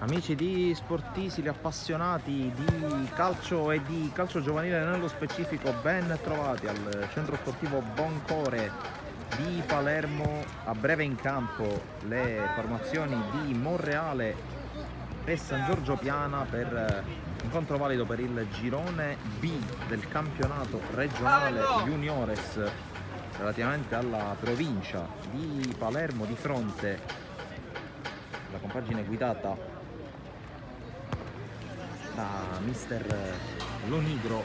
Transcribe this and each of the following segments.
Amici di Sportisili, appassionati di calcio e di calcio giovanile nello specifico, ben trovati al centro sportivo Boncore di Palermo. A breve in campo le formazioni di Monreale e San Giorgio Piana per incontro valido per il girone B del campionato regionale juniores relativamente alla provincia di Palermo. Di fronte la compagine guidata da mister Lonigro,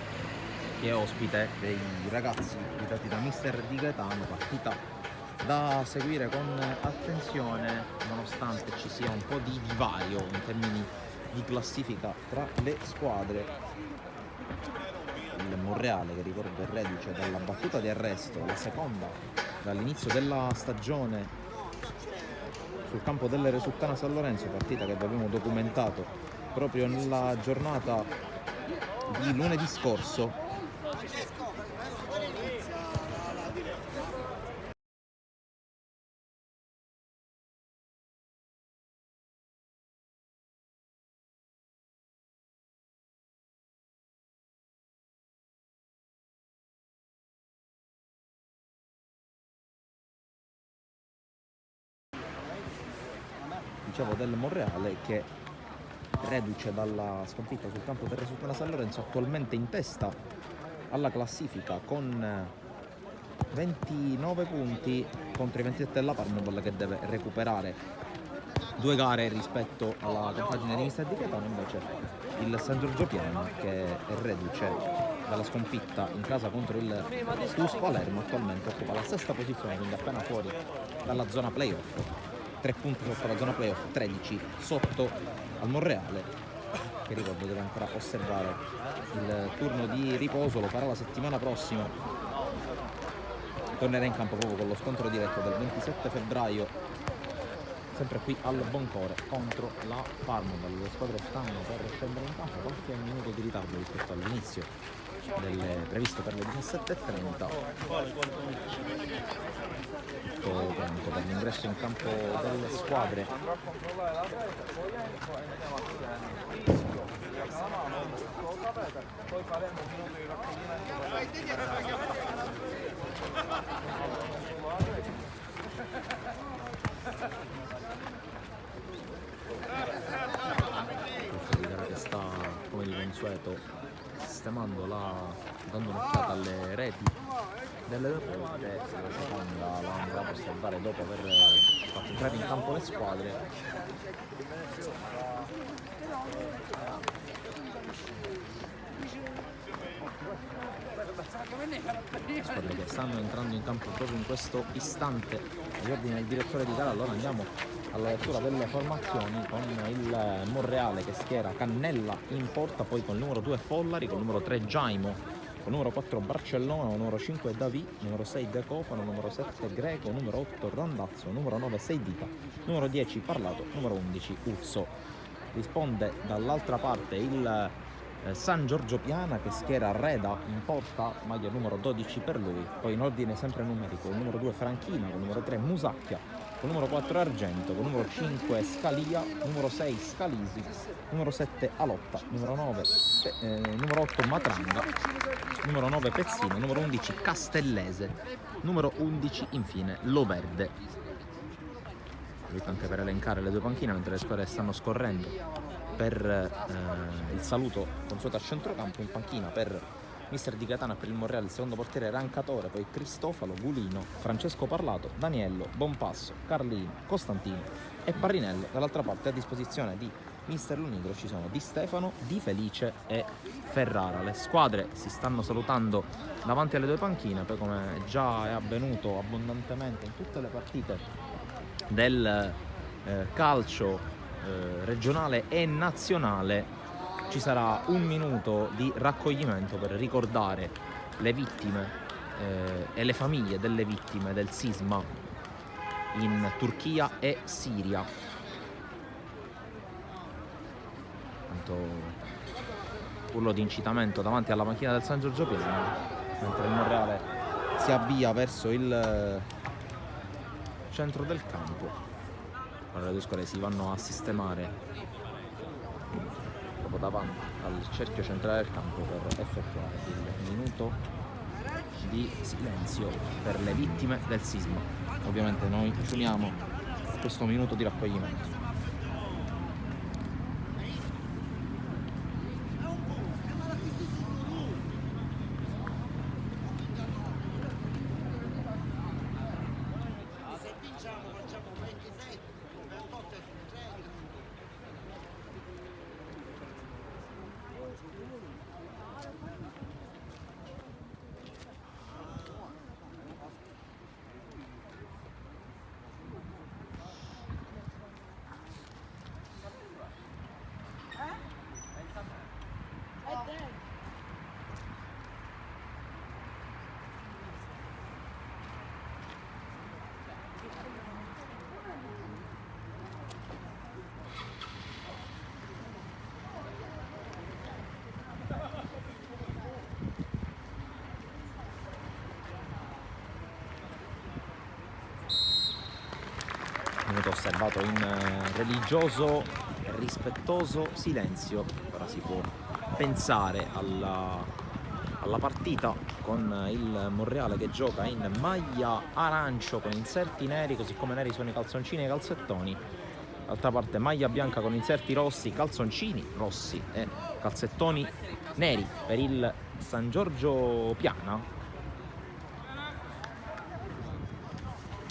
che è ospite dei ragazzi guidati da mister Di Gaetano. Partita da seguire con attenzione nonostante ci sia un po' di divario in termini di classifica tra le squadre. Il Monreale, che ricordo è reduce dalla battuta di arresto, la seconda dall'inizio della stagione sul campo delle Resuttana San Lorenzo, partita che abbiamo documentato proprio nella giornata di lunedì scorso. Dicevo del Monreale che, reduce dalla sconfitta sul campo del Resuttana San Lorenzo, attualmente in testa alla classifica con 29 punti contro i 27 della Parmobal, che deve recuperare due gare rispetto alla compagine di mister Di Gaetano. Invece il San Giorgio Piana, che è reduce dalla sconfitta in casa contro il TuS Palermo, attualmente occupa la sesta posizione, quindi appena fuori dalla zona playoff. 3 punti sotto la zona playoff, 13 sotto al Monreale, che ricordo deve ancora osservare il turno di riposo. Lo farà la settimana prossima, tornerà in campo proprio con lo scontro diretto del 27 febbraio, sempre qui al Boncore contro la Parmobal. Le squadre stanno per scendere in campo, qualche minuto di ritardo rispetto all'inizio previsto per le 17:30. Tutto pronto per l'ingresso in campo delle squadre. Che sta, come di consueto, sistemando dando un'occhiata alle reti delle due volte. La seconda la andrà a osservare dopo aver fatto entrare in campo le squadre. Squadre che stanno entrando in campo proprio in questo istante. Agli ordini del direttore di gara. Allora andiamo alla lettura delle formazioni, con il Monreale che schiera Cannella in porta, poi con il numero 2 Follari, con il numero 3 Giaimo, con il numero 4 Barcellona, con il numero 5 Davì, numero 6 De Cofano, numero 7 Greco, numero 8 Randazzo, numero 9 Seidita, numero 10 Parlato, numero 11 Uzzo. Risponde dall'altra parte il San Giorgio Piana, che schiera Reda in porta, maglia numero 12 per lui. Poi in ordine sempre numerico, il numero 2 Franchina, con il numero 3 Musacchia, con il numero 4 Argento, con il numero 5 Scalia, numero 6 Scalisi, numero 7 Alotta, numero 8 Matranga, numero 9 Pezzino, numero 11 Castellese, numero 11 infine Loverde. Anche per elencare le due panchine mentre le squadre stanno scorrendo per il saluto consueto a centrocampo. In panchina per mister Di Gaetano e per il Monreale il secondo portiere Rancatore, poi Cristofalo, Gulino, Francesco Parlato, Daniello, Bonpasso, Carlino, Costantino e Parrinello. Dall'altra parte, a disposizione di mister Lonigro, ci sono Di Stefano, Di Felice e Ferrara. Le squadre si stanno salutando davanti alle due panchine. Poi, come già è avvenuto abbondantemente in tutte le partite del calcio regionale e nazionale, ci sarà un minuto di raccoglimento per ricordare le vittime e le famiglie delle vittime del sisma in Turchia e Siria. Urlo di incitamento davanti alla panchina del San Giorgio Piana, mentre il Monreale si avvia verso il centro del campo. Allora le due squadre si vanno a sistemare proprio davanti al cerchio centrale del campo per effettuare il minuto di silenzio per le vittime del sisma. Ovviamente noi ci uniamo a questo minuto di raccoglimento. Minuto osservato in religioso e rispettoso silenzio. Ora si può pensare alla partita con il Monreale che gioca in maglia arancio con inserti neri, così come neri sono i calzoncini e i calzettoni. D'altra parte maglia bianca con inserti rossi, calzoncini rossi e calzettoni neri per il San Giorgio Piana.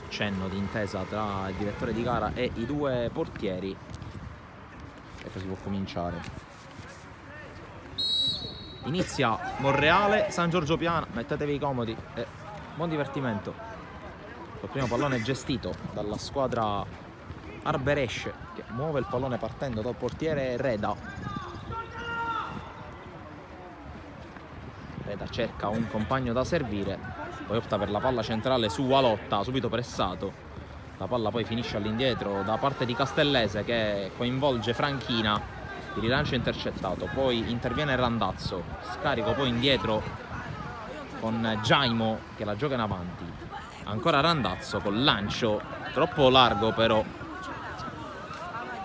Cenno di intesa tra il direttore di gara e i due portieri e poi si può cominciare. Inizia Monreale, San Giorgio Piana, mettetevi comodi e buon divertimento. Il primo pallone gestito dalla squadra Arberesce che muove il pallone partendo dal portiere Reda. Reda cerca un compagno da servire, poi opta per la palla centrale su Alotta, subito pressato. La palla poi finisce all'indietro da parte di Castellese che coinvolge Franchina, il rilancio intercettato, poi interviene Randazzo, scarico poi indietro con Giaimo che la gioca in avanti. Ancora Randazzo col lancio troppo largo, però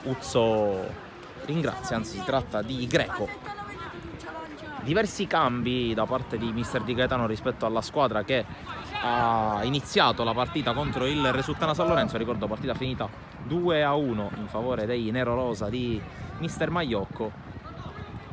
Uzzo ringrazia, anzi si tratta di Greco. Diversi cambi da parte di mister Di Gaetano rispetto alla squadra che ha iniziato la partita contro il Resultana San Lorenzo. Ricordo partita finita 2-1 in favore dei nerorosa di mister Maiocco,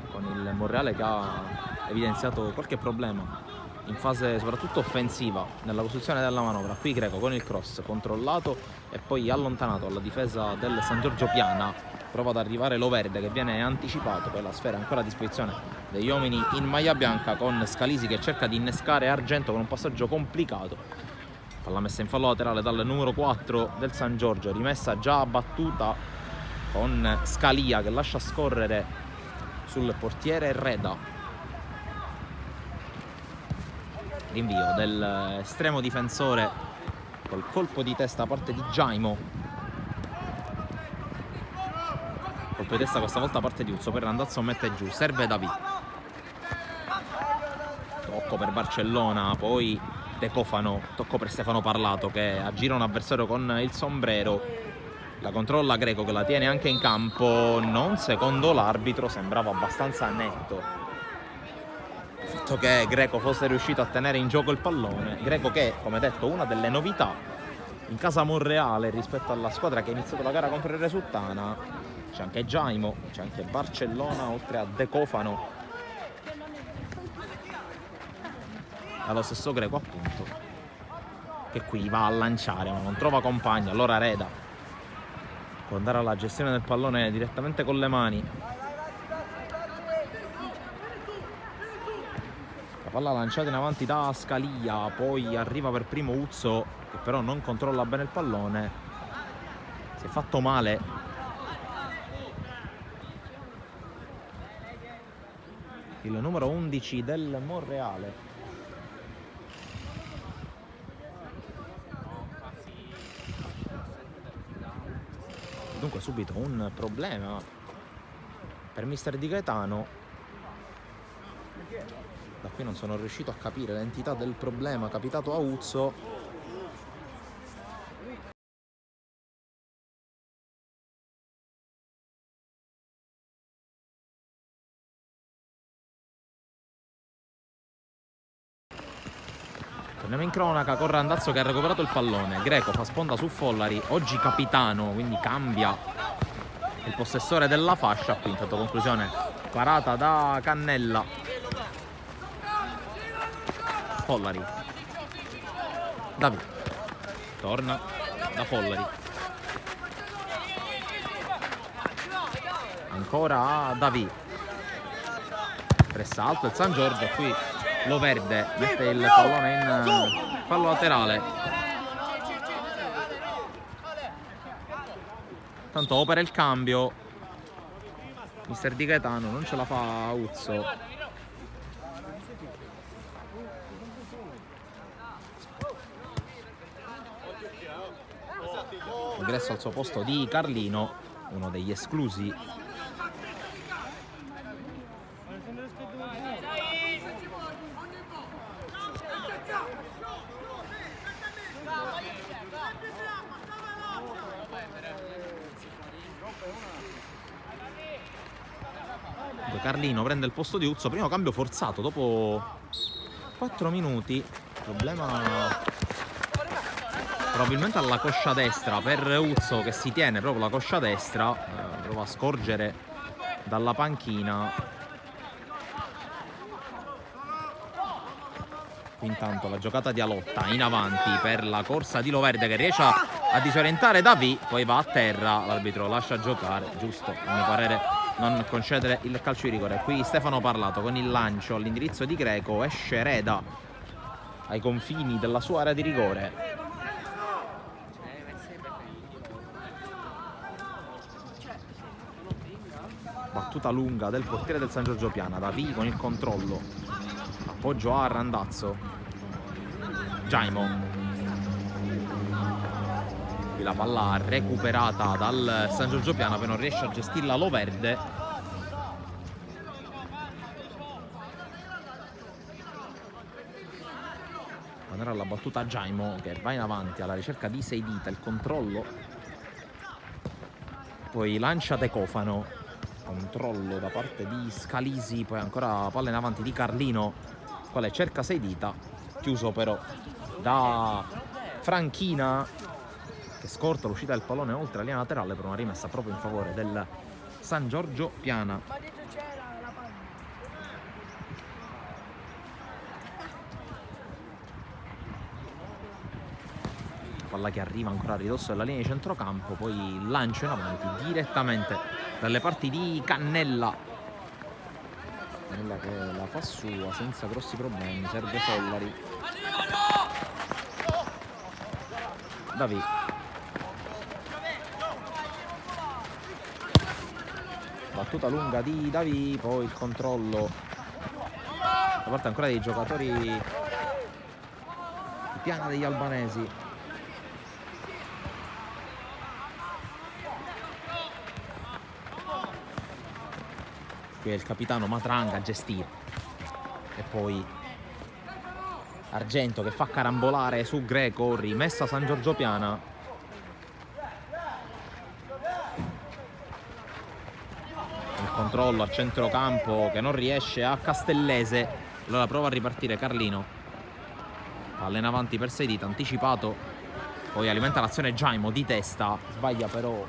con il Monreale che ha evidenziato qualche problema in fase soprattutto offensiva nella costruzione della manovra. Qui Greco con il cross controllato e poi allontanato alla difesa del San Giorgio Piana, prova ad arrivare Loverde che viene anticipato, poi la sfera è ancora a disposizione degli uomini in maglia bianca con Scalisi che cerca di innescare Argento con un passaggio complicato. Palla messa in fallo laterale dal numero 4 del San Giorgio, rimessa già battuta con Scalia che lascia scorrere sul portiere Reda. Rinvio dell'estremo difensore col colpo di testa da parte di Giaimo. Colpo di testa questa volta da parte di Uzzo, per Randazzo mette giù, serve David. Tocco per Barcellona, poi Decofano, tocco per Stefano Parlato che aggira un avversario con il sombrero. La controlla Greco che la tiene anche in campo, non secondo l'arbitro, sembrava abbastanza netto il fatto che Greco fosse riuscito a tenere in gioco il pallone. Greco che, come detto, una delle novità in casa Monreale rispetto alla squadra che ha iniziato la gara contro il Resultana. C'è anche Giaimo, c'è anche Barcellona oltre a Decofano, allo stesso Greco appunto, che qui va a lanciare ma non trova compagno. Allora Reda può andare alla gestione del pallone direttamente con le mani. La palla lanciata in avanti da Scalia, poi arriva per primo Uzzo che però non controlla bene il pallone, si è fatto male. Il numero 11 del Monreale. Dunque subito un problema per mister Di Gaetano. Da qui non sono riuscito a capire l'entità del problema capitato a Uzzo. Torniamo in cronaca con Randazzo che ha recuperato il pallone. Greco fa sponda su Follari, oggi capitano, quindi cambia il possessore della fascia. Qui intanto conclusione, parata da Cannella. Follari, Davi, torna da Follari, ancora a Davi, pressa alto il San Giorgio. Qui Loverde mette il pallone in fallo laterale. Tanto opera il cambio mister Di Gaetano, non ce la fa Uzzo. Ingresso al suo posto di Carlino, uno degli esclusi. Carlino prende il posto di Uzzo, primo cambio forzato dopo 4 minuti. Problema probabilmente alla coscia destra per Uzzo, che si tiene proprio la coscia destra, prova a scorgere dalla panchina. Intanto la giocata di Alotta in avanti per la corsa di Loverde che riesce a disorientare Davi, poi va a terra, l'arbitro lascia giocare, giusto a mio parere non concedere il calcio di rigore. Qui Stefano Parlato con il lancio all'indirizzo di Greco, esce Reda ai confini della sua area di rigore. Battuta lunga del portiere del San Giorgio Piana, Davi con il controllo, appoggio a Randazzo, Jaimo. Qui la palla recuperata dal San Giorgio Piana, poi non riesce a gestirla Loverde. Andrà alla battuta Jaimo che va in avanti alla ricerca di Seidita, il controllo, poi lancia Tecofano, controllo da parte di Scalisi, poi ancora palla in avanti di Carlino, quale cerca Seidita, chiuso però da Franchina che scorta l'uscita del pallone oltre la linea laterale per una rimessa proprio in favore del San Giorgio Piana. Palla che arriva ancora a ridosso della linea di centrocampo, poi lancio in avanti direttamente dalle parti di Cannella. Cannella che la fa sua senza grossi problemi, serve Follari. Davi. Battuta lunga di Davi, poi il controllo da parte ancora dei giocatori di Piana degli albanesi. Qui è il capitano Matranga a gestire e poi Argento che fa carambolare su Greco, rimessa San Giorgio Piana. Controllo a centrocampo che non riesce a Castellese, allora prova a ripartire Carlino, palla in avanti per Seidita, anticipato, poi alimenta l'azione Jaimo di testa, sbaglia però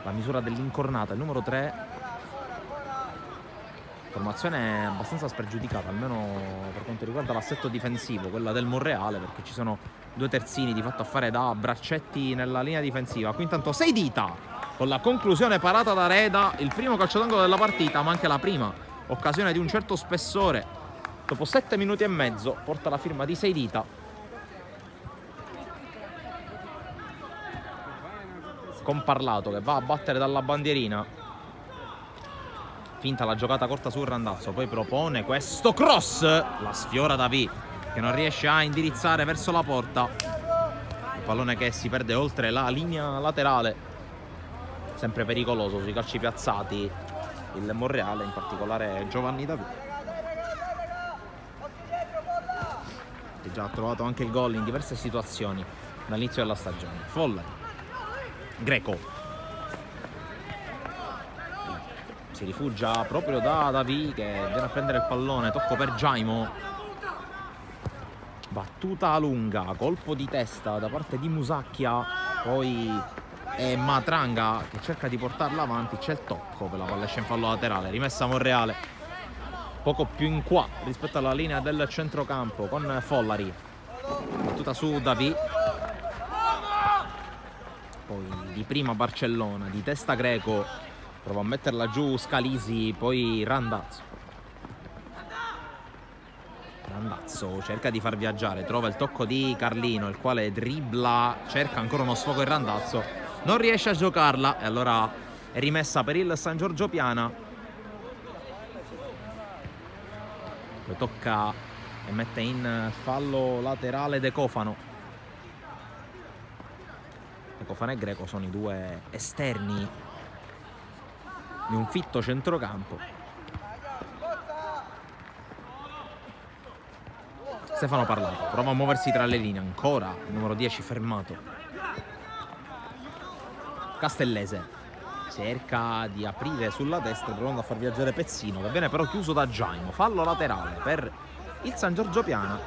la misura dell'incornata, il numero 3. Formazione abbastanza spregiudicata, almeno per quanto riguarda l'assetto difensivo, quella del Monreale, perché ci sono due terzini di fatto a fare da braccetti nella linea difensiva. Qui intanto Seidita con la conclusione parata da Reda, il primo calcio d'angolo della partita, ma anche la prima occasione di un certo spessore. Dopo 7 minuti e mezzo porta la firma di Seidita. Con Parlato che va a battere dalla bandierina. Finta la giocata corta su Randazzo, poi propone questo cross, la sfiora Davi che non riesce a indirizzare verso la porta. Il pallone che si perde oltre la linea laterale. Sempre pericoloso sui calci piazzati il Monreale, in particolare Giovanni Davi, che già ha trovato anche il gol in diverse situazioni dall'inizio della stagione. Follari, Greco si rifugia proprio da Davi che viene a prendere il pallone, tocco per Jaimo, battuta lunga, colpo di testa da parte di Musacchia, poi è Matranga che cerca di portarla avanti, c'è il tocco per la palla, esce in fallo laterale, rimessa Monreale poco più in qua rispetto alla linea del centrocampo con Follari, battuta su Davi, poi di prima Barcellona, di testa Greco, prova a metterla giù Scalisi, poi Randazzo cerca di far viaggiare, trova il tocco di Carlino, il quale dribbla, cerca ancora uno sfogo in Randazzo, non riesce a giocarla e allora è rimessa per il San Giorgio Piana. Poi tocca e mette in fallo laterale De Cofano. De Cofano e Greco sono i due esterni di un fitto centrocampo. Stefano Parlato prova a muoversi tra le linee, ancora il numero 10 fermato. Castellese cerca di aprire sulla destra provando a far viaggiare Pezzino, che viene però chiuso da Jaimo. Fallo laterale per il San Giorgio Piana.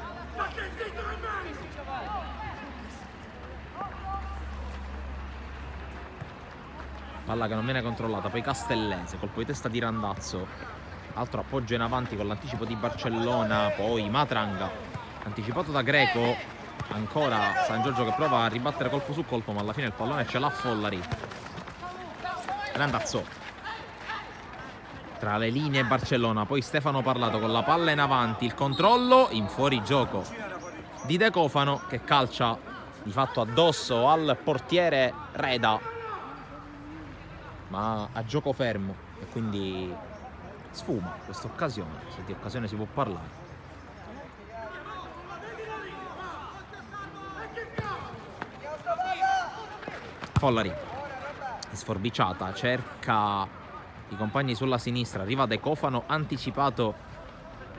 Palla che non viene controllata, poi Castellese, colpo di testa di Randazzo, altro appoggio in avanti con l'anticipo di Barcellona, poi Matranga anticipato da Greco, ancora San Giorgio che prova a ribattere colpo su colpo, ma alla fine il pallone ce l'ha Follari. Randazzo tra le linee Barcellona, poi Stefano Parlato con la palla in avanti, il controllo in fuorigioco di De Cofano che calcia di fatto addosso al portiere Reda, ma a gioco fermo, e quindi sfuma questa occasione, se di occasione si può parlare. Follari è sforbiciata, cerca i compagni sulla sinistra, arriva De Cofano anticipato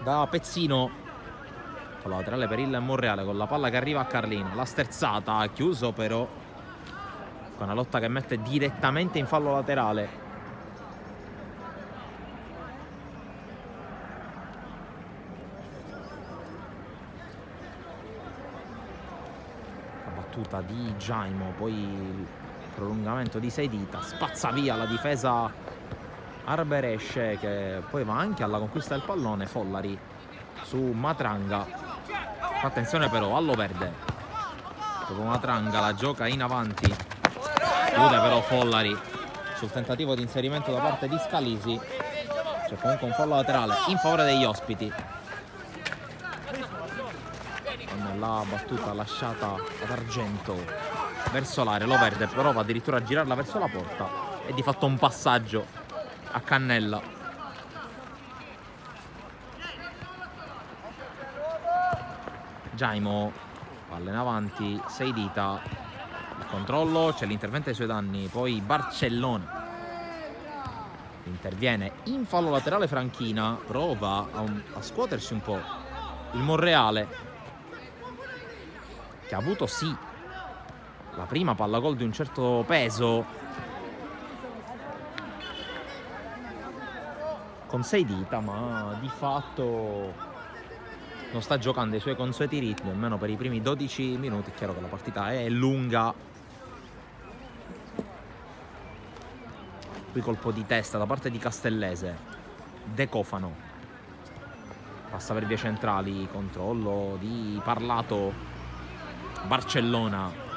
da Pezzino, fallo laterale per il Monreale con la palla che arriva a Carlino, la sterzata, chiuso però con una lotta che mette direttamente in fallo laterale. La battuta di Jaimo, poi il prolungamento di Seidita, spazza via la difesa Arberesce, che poi va anche alla conquista del pallone. Follari su Matranga, attenzione però allo verde, dopo Matranga la gioca in avanti, chiude però Follari sul tentativo di inserimento da parte di Scalisi. C'è comunque un fallo laterale in favore degli ospiti, con la battuta lasciata ad Argento verso l'area. Lo verde prova addirittura a girarla verso la porta e di fatto un passaggio a Cannella. Jaimo, palla in avanti, Seidita, il controllo, c'è l'intervento ai suoi danni, poi Barcellona interviene in fallo laterale. Franchina prova a scuotersi un po' il Monreale, che ha avuto sì la prima palla gol di un certo peso con Seidita, ma di fatto non sta giocando i suoi consueti ritmi, almeno per i primi 12 minuti. È chiaro che la partita è lunga. Qui colpo di testa da parte di Castellese, De Cofano passa per vie centrali, controllo di Parlato, Barcellona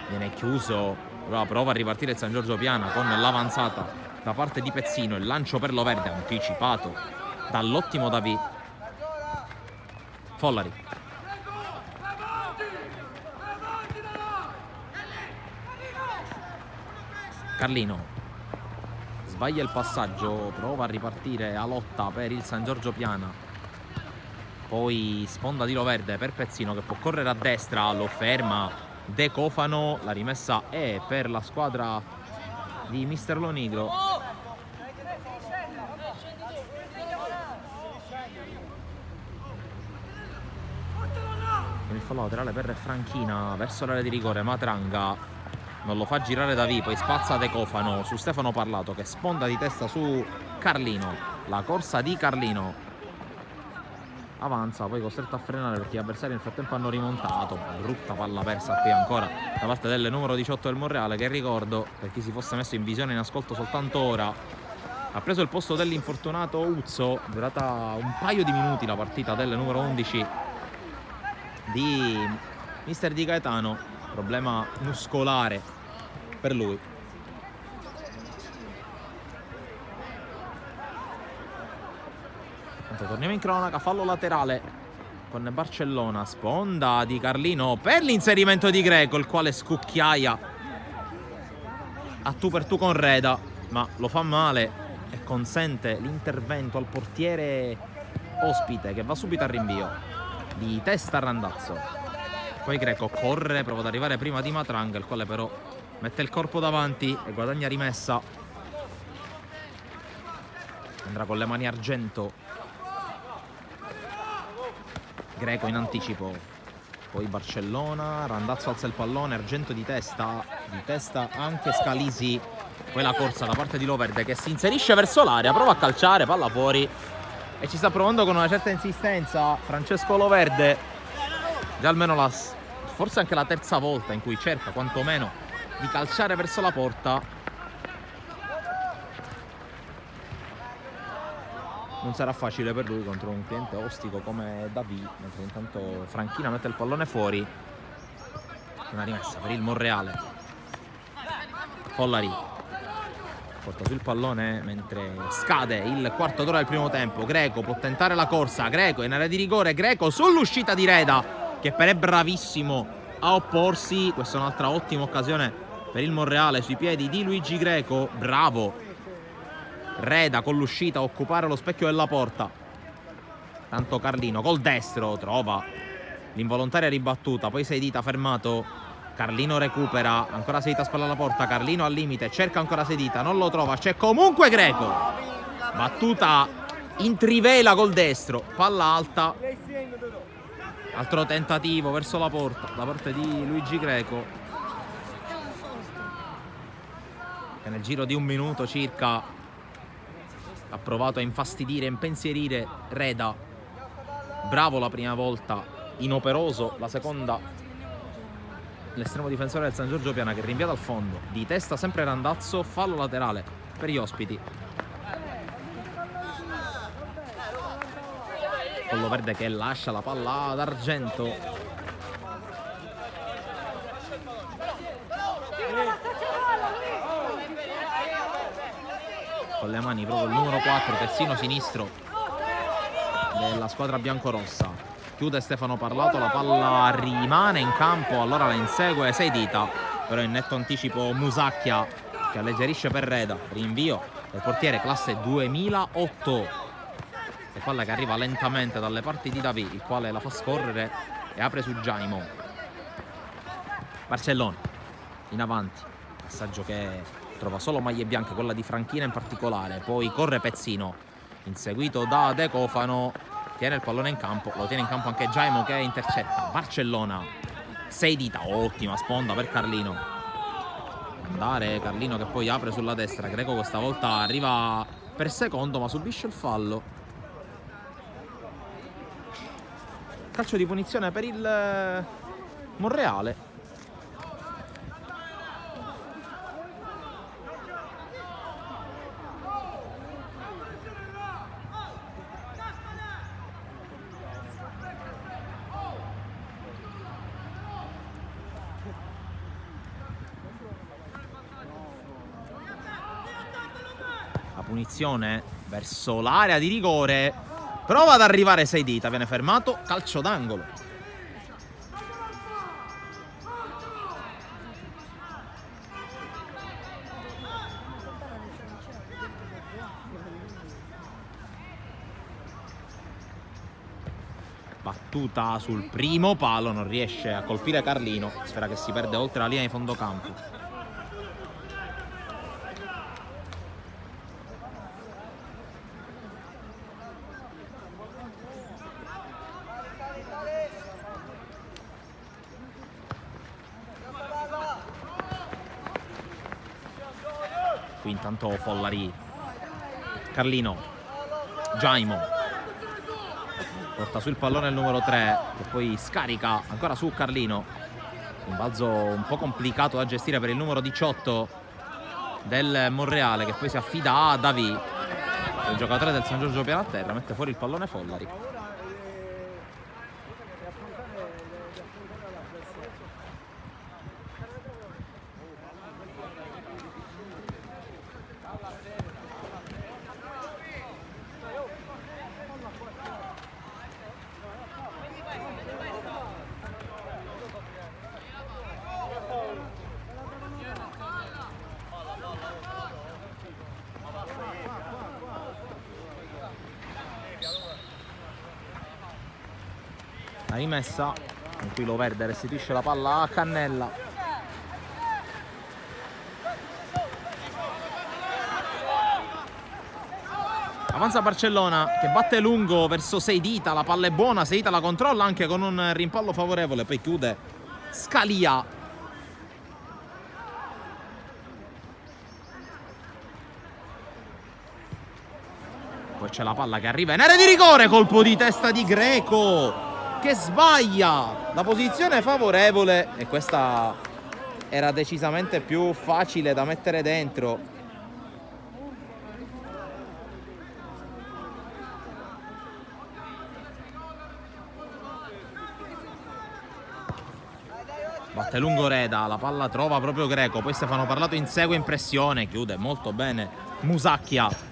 viene chiuso, prova a ripartire il San Giorgio Piana con l'avanzata da parte di Pezzino, il lancio per Loverde anticipato dall'ottimo Davi. Follari, Carlino sbaglia il passaggio, prova a ripartire a lotta per il San Giorgio Piana, poi sponda di Loverde per Pezzino che può correre a destra, lo ferma De Cofano, la rimessa è per la squadra di Mister Lonigro. Con il fallo laterale per Franchina verso l'area di rigore, Matranga non lo fa girare Davi, poi spazza De Cofano su Stefano Parlato che sponda di testa su Carlino, la corsa di Carlino, avanza, poi costretto a frenare perché gli avversari nel frattempo hanno rimontato. Brutta palla persa qui ancora da parte del numero 18 del Monreale, che ricordo, per chi si fosse messo in visione in ascolto soltanto ora, ha preso il posto dell'infortunato Uzzo. Durata un paio di minuti la partita del numero 11 di mister Di Gaetano, problema muscolare per lui. Torniamo in cronaca, fallo laterale con Barcellona, sponda di Carlino per l'inserimento di Greco, il quale scucchiaia a tu per tu con Reda, ma lo fa male e consente l'intervento al portiere ospite, che va subito al rinvio di testa a Randazzo. Poi Greco corre, prova ad arrivare prima di Matranga, il quale però mette il corpo davanti e guadagna rimessa. Andrà con le mani argento Greco in anticipo, poi Barcellona, Randazzo alza il pallone, argento di testa anche Scalisi. Poi la corsa da parte di Loverde, che si inserisce verso l'area, prova a calciare, palla fuori, e ci sta provando con una certa insistenza Francesco Loverde, già almeno forse anche la terza volta in cui cerca quantomeno di calciare verso la porta. Non sarà facile per lui contro un cliente ostico come David, mentre intanto Franchina mette il pallone fuori. Una rimessa per il Monreale. Follari porta sul pallone mentre scade il quarto d'ora del primo tempo. Greco può tentare la corsa, Greco in area di rigore, Greco sull'uscita di Reda, che però è bravissimo a opporsi. Questa è un'altra ottima occasione per il Monreale sui piedi di Luigi Greco, bravo Reda con l'uscita a occupare lo specchio della porta. Tanto Carlino col destro trova l'involontaria ribattuta, poi Seidita fermato, Carlino recupera, ancora Seidita spalla alla porta, Carlino al limite, cerca ancora Seidita, non lo trova, c'è comunque Greco, battuta in trivela col destro, palla alta, altro tentativo verso la porta da parte di Luigi Greco, che nel giro di un minuto circa ha provato a infastidire e impensierire Reda. Bravo la prima volta, inoperoso la seconda l'estremo difensore del San Giorgio Piana, che rinvia dal fondo, di testa sempre Randazzo, fallo laterale per gli ospiti. Collo Verde che lascia la palla ad Argento. Con le mani proprio il numero 4, terzino sinistro della squadra biancorossa. Chiude Stefano Parlato, la palla rimane in campo, allora la insegue Seidita, però in netto anticipo Musacchia, che alleggerisce per Reda. Rinvio del portiere classe 2008. E palla che arriva lentamente dalle parti di David, il quale la fa scorrere e apre su Jaimo. Barcellona in avanti, passaggio che trova solo maglie bianche, quella di Franchina in particolare. Poi corre Pezzino, inseguito da De Cofano, tiene il pallone in campo, lo tiene in campo anche Jaimo, che intercetta. Barcellona, Seidita, ottima sponda per Carlino. Andare Carlino, che poi apre sulla destra. Greco questa volta arriva per secondo, ma subisce il fallo. Calcio di punizione per il Monreale. Punizione verso l'area di rigore, prova ad arrivare Seidita, viene fermato, calcio d'angolo. Battuta sul primo palo, non riesce a colpire Carlino, sfera che si perde oltre la linea di fondo campo. Qui intanto Follari, Carlino, Jaimo, Porta sul pallone il numero 3, che poi scarica ancora su Carlino. Un balzo un po' complicato da gestire per il numero 18 del Monreale, che poi si affida a Davi, il giocatore del San Giorgio piano a terra. Mette fuori il pallone Follari. La rimessa in cui lo Verde restituisce la palla a Cannella. Avanza Barcellona che batte lungo verso Seidita, la palla è buona, Seidita la controlla anche con un rimpallo favorevole, poi chiude Scalia. Poi c'è la palla che arriva in area di rigore, colpo di testa di Greco che sbaglia la posizione favorevole, e questa era decisamente più facile da mettere dentro. Batte lungo Reda, la palla trova proprio Greco, poi Stefano Parlato insegue in pressione, chiude molto bene Musacchia.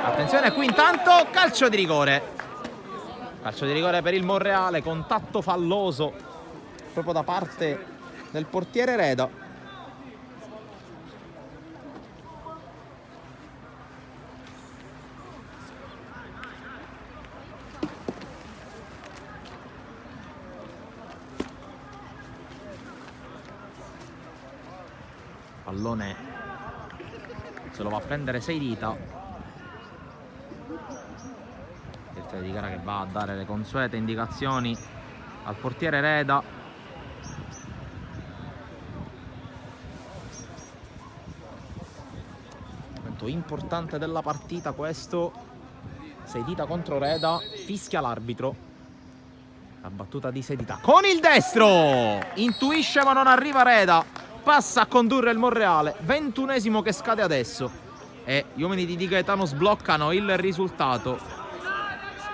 Attenzione qui intanto, calcio di rigore. Calcio di rigore per il Monreale, contatto falloso proprio da parte del portiere Reda. Pallone se lo va a prendere Seidita. Di gara che va a dare le consuete indicazioni al portiere Reda. Momento importante della partita questo. Seidita contro Reda, fischia l'arbitro. La battuta di Seidita con il destro, intuisce ma non arriva Reda, passa a condurre il Monreale. 21esimo che scade adesso e gli uomini di Di Gaetano sbloccano il risultato.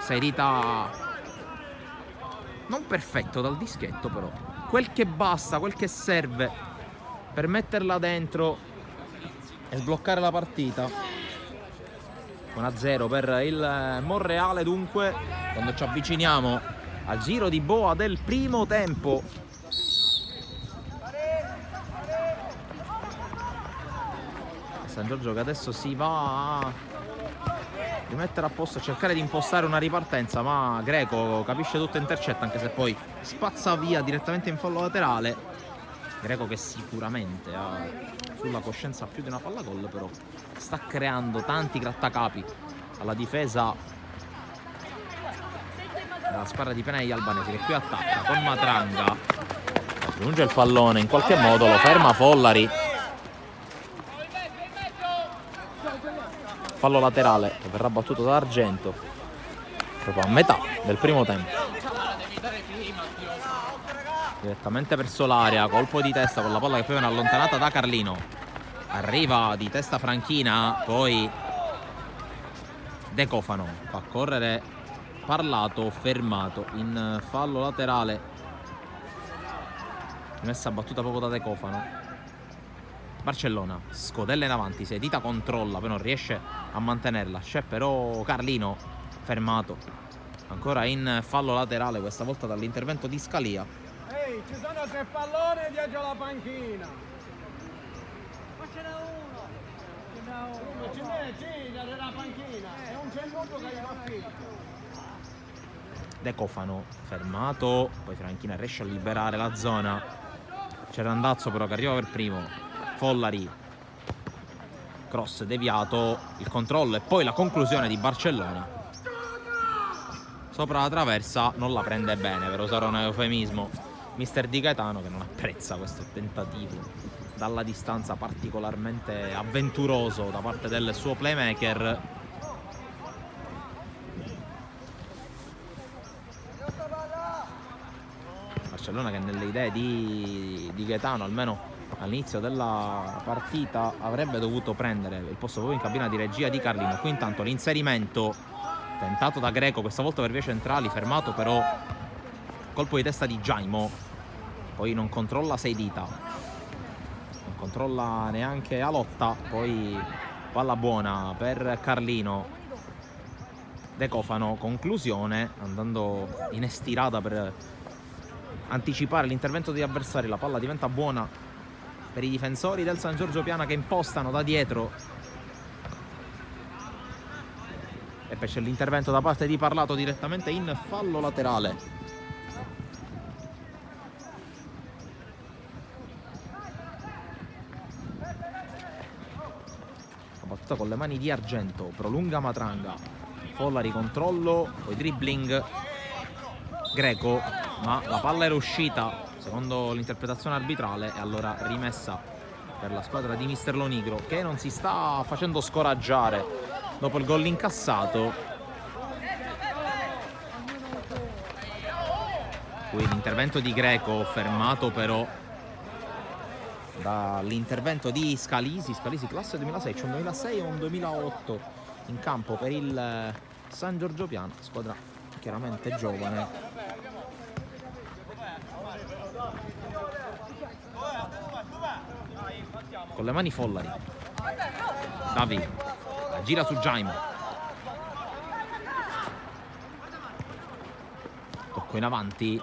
Seidita non perfetto dal dischetto, però quel che basta, quel che serve per metterla dentro e sbloccare la partita. 1-0 per il Monreale dunque, quando ci avviciniamo al giro di boa del primo tempo. San Giorgio che adesso si va a rimettere a posto, a cercare di impostare una ripartenza, ma Greco capisce tutto e intercetta, anche se poi spazza via direttamente in fallo laterale. Greco che sicuramente ha sulla coscienza più di una palla gol, però sta creando tanti grattacapi alla difesa della squadra di Penei Albanese, che qui attacca con Matranga, giunge il pallone, in qualche modo lo ferma Follari. Fallo laterale che verrà battuto da Argento proprio a metà del primo tempo. Direttamente verso l'area, colpo di testa con la palla che poi viene allontanata da Carlino. Arriva di testa Franchina, poi De Cofano fa correre Parlato, fermato in fallo laterale. Messa battuta proprio da De Cofano. Barcellona scodella in avanti, Seidita controlla, poi non riesce a mantenerla. C'è però Carlino fermato ancora in fallo laterale, questa volta dall'intervento di Scalia. Ehi, ci sono 3 palloni dietro la panchina. Ma ce n'è uno. Ce n'è, sì, dalla panchina. E non c'è il mondo che gli fa figlio. De Cofano fermato, poi Franchina riesce a liberare la zona. C'è Randazzo però che arriva per primo. Follari, cross deviato, il controllo e poi la conclusione di Barcellona sopra la traversa, non la prende bene, per usare un eufemismo mister Di Gaetano, che non apprezza questo tentativo dalla distanza particolarmente avventuroso da parte del suo playmaker. Barcellona che nelle idee di Gaetano, almeno all'inizio della partita, avrebbe dovuto prendere il posto proprio in cabina di regia di Carlino. Qui intanto l'inserimento tentato da Greco, questa volta per vie centrali, fermato però, colpo di testa di Jaimo, poi non controlla Seidita, non controlla neanche Alotta, poi palla buona per Carlino, De Cofano, conclusione, andando in estirata per anticipare l'intervento degli avversari. La palla diventa buona per i difensori del San Giorgio Piana che impostano da dietro, e poi c'è l'intervento da parte di Parlato direttamente in fallo laterale. La battuta con le mani di Argento, prolunga Matranga, Follari controllo, poi dribbling Greco, ma la palla era uscita secondo l'interpretazione arbitrale e allora rimessa per la squadra di Mister Lonigro, che non si sta facendo scoraggiare dopo il gol incassato. Qui l'intervento di Greco, fermato però dall'intervento di Scalisi classe 2006, c'è un 2006 e un 2008 in campo per il San Giorgio Piana, squadra chiaramente giovane. Con le mani Follari, Davi la gira su Jaimo, tocco in avanti,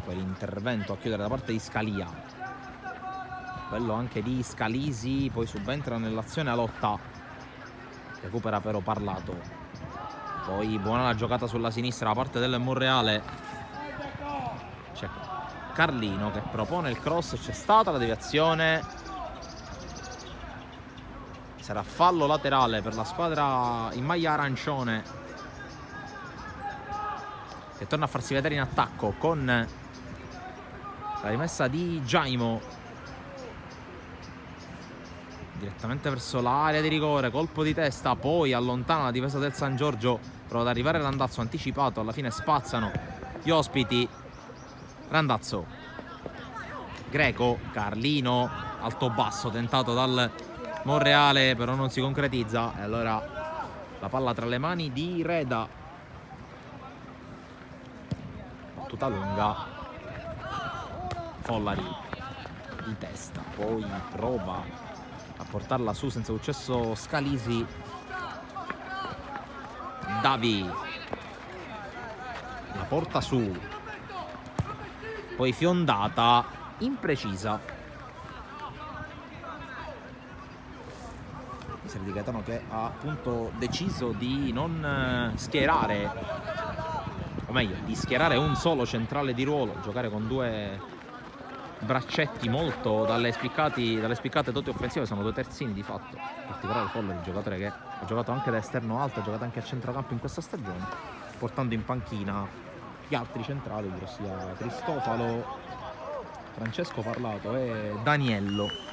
poi l'intervento a chiudere da parte di Scalia, quello anche di Scalisi, poi subentra nell'azione Alotta, recupera però Parlato, poi buona la giocata sulla sinistra da parte del Monreale, c'è Carlino che propone il cross, c'è stata la deviazione, sarà fallo laterale per la squadra in maglia arancione, che torna a farsi vedere in attacco con la rimessa di Jaimo direttamente verso l'area di rigore, colpo di testa, poi allontana la difesa del San Giorgio, prova ad arrivare Randazzo anticipato, alla fine spazzano gli ospiti. Randazzo, Greco, Carlino, alto basso tentato dal Monreale, però non si concretizza, e allora la palla tra le mani di Reda, battuta lunga, Follari di testa, poi prova a portarla su senza successo Scalisi, Davi la porta su, poi fiondata imprecisa di Gaetano, che ha appunto deciso di non schierare, o meglio di schierare un solo centrale di ruolo, giocare con due braccetti molto dalle spiccate doti offensive. Sono due terzini di fatto, in particolare Follari, giocatore che ha giocato anche da esterno alto, ha giocato anche a centrocampo in questa stagione, portando in panchina gli altri centrali, ossia Cristofalo, Francesco Parlato e Daniello.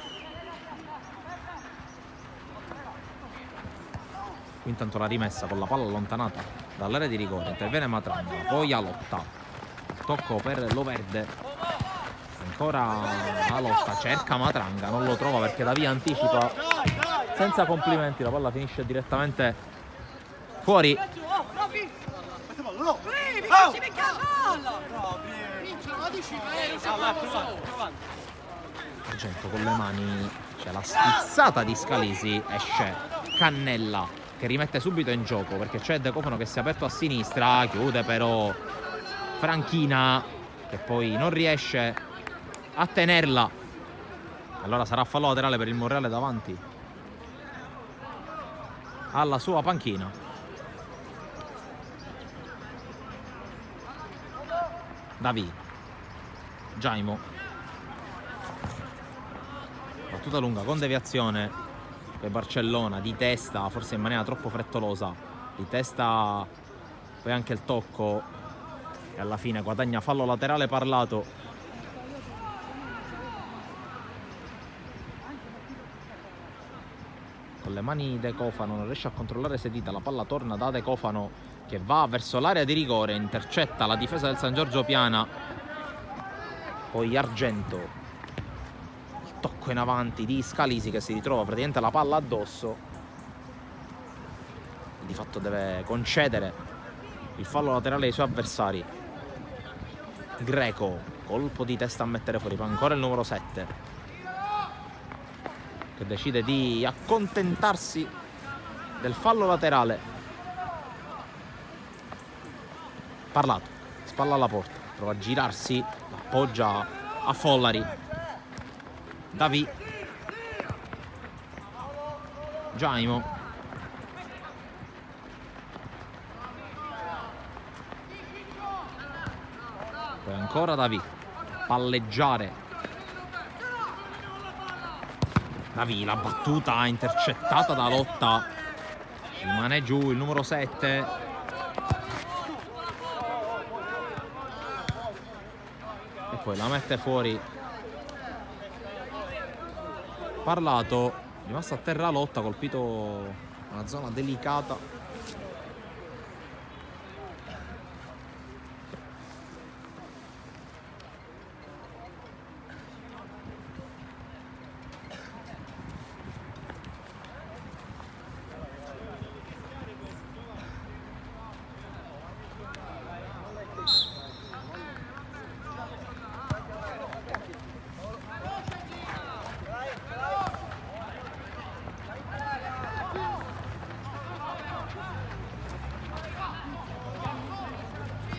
Intanto la rimessa con la palla allontanata dall'area di rigore, interviene Matranga, poi Alotta, tocco per Loverde, ancora Alotta, cerca Matranga, non lo trova perché da via anticipa senza complimenti, la palla finisce direttamente fuori. Argento con le mani, c'è la spizzata di Scalisi, esce Cannella che rimette subito in gioco perché c'è De Cofano che si è aperto a sinistra, chiude però Franchina che poi non riesce a tenerla, allora sarà fallo laterale per il Monreale davanti alla sua panchina. Davi, Jaimo, battuta lunga con deviazione per Barcellona, di testa, forse in maniera troppo frettolosa, di testa, poi anche il tocco e alla fine guadagna fallo laterale Parlato. con le mani De Cofano, non riesce a controllare Sedita, la palla torna da De Cofano che va verso l'area di rigore, intercetta la difesa del San Giorgio Piana, poi Argento, il tocco in avanti di Scalisi che si ritrova praticamente la palla addosso, di fatto deve concedere il fallo laterale ai suoi avversari. Greco, colpo di testa a mettere fuori, poi ancora il numero 7 che decide di accontentarsi del fallo laterale. Parlato, spalla alla porta, prova a girarsi, appoggia a Follari. Davi, Jaimo, poi ancora Davi, palleggiare. Davi, la battuta intercettata da Lotta, rimane giù il numero 7. E poi la mette fuori. Parlato, rimasto a terra Lotta, colpito una zona delicata.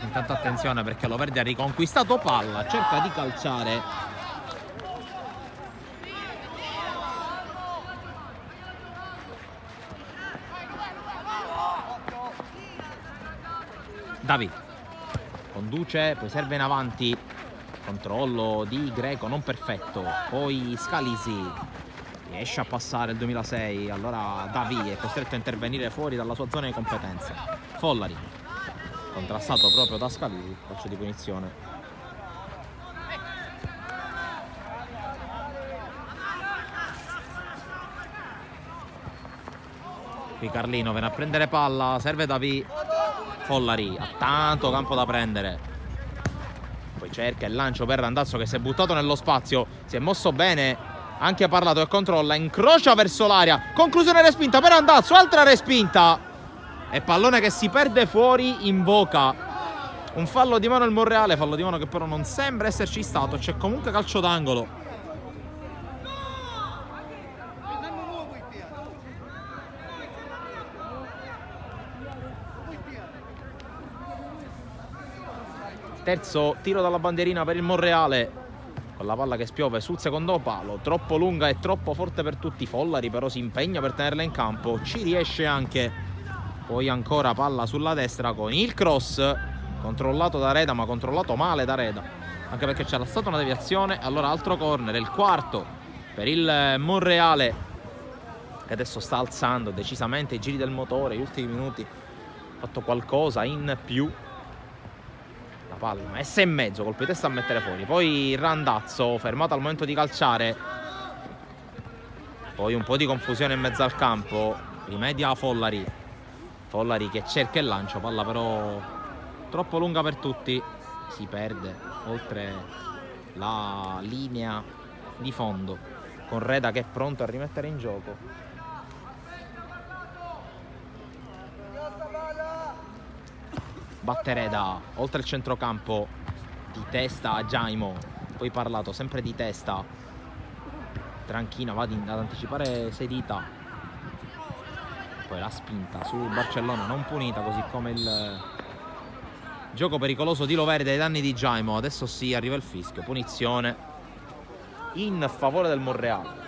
Intanto attenzione perché Loverde ha riconquistato palla, cerca di calciare. Davi conduce, poi serve in avanti, controllo di Greco non perfetto, poi Scalisi riesce a passare il 2006, allora Davi è costretto a intervenire fuori dalla sua zona di competenza. Follari, contrastato proprio da Scalisi, calcio di punizione. Qui Carlino viene a prendere palla, serve Davi. Follari ha tanto campo da prendere, poi cerca il lancio per Randazzo che si è buttato nello spazio, si è mosso bene, anche Parlato che controlla, incrocia verso l'area, conclusione respinta per Randazzo, altra respinta e pallone che si perde fuori, invoca un fallo di mano il Monreale, fallo di mano che però non sembra esserci stato, c'è comunque calcio d'angolo. Terzo tiro dalla bandierina per il Monreale, con la palla che spiove sul secondo palo, troppo lunga e troppo forte per tutti. Follari però si impegna per tenerla in campo, ci riesce anche. Poi ancora palla sulla destra con il cross, controllato da Reda, ma controllato male da Reda, anche perché c'era stata una deviazione. Allora altro corner, il quarto per il Monreale, che adesso sta alzando decisamente i giri del motore, gli ultimi minuti ha fatto qualcosa in più. La palla messa in mezzo, colpo di testa a mettere fuori, poi Randazzo fermato al momento di calciare, poi un po' di confusione in mezzo al campo, rimedia Follari, Follari che cerca il lancio, palla però troppo lunga per tutti, si perde oltre la linea di fondo, con Reda che è pronto a rimettere in gioco. Batte Reda oltre il centrocampo, di testa a Jaimo, poi Parlato sempre di testa, Tranchina va ad anticipare Sedita, poi la spinta su Barcellona non punita, così come il gioco pericoloso di Loverde ai danni di Jaimo. Adesso sì, arriva il fischio, punizione in favore del Monreale.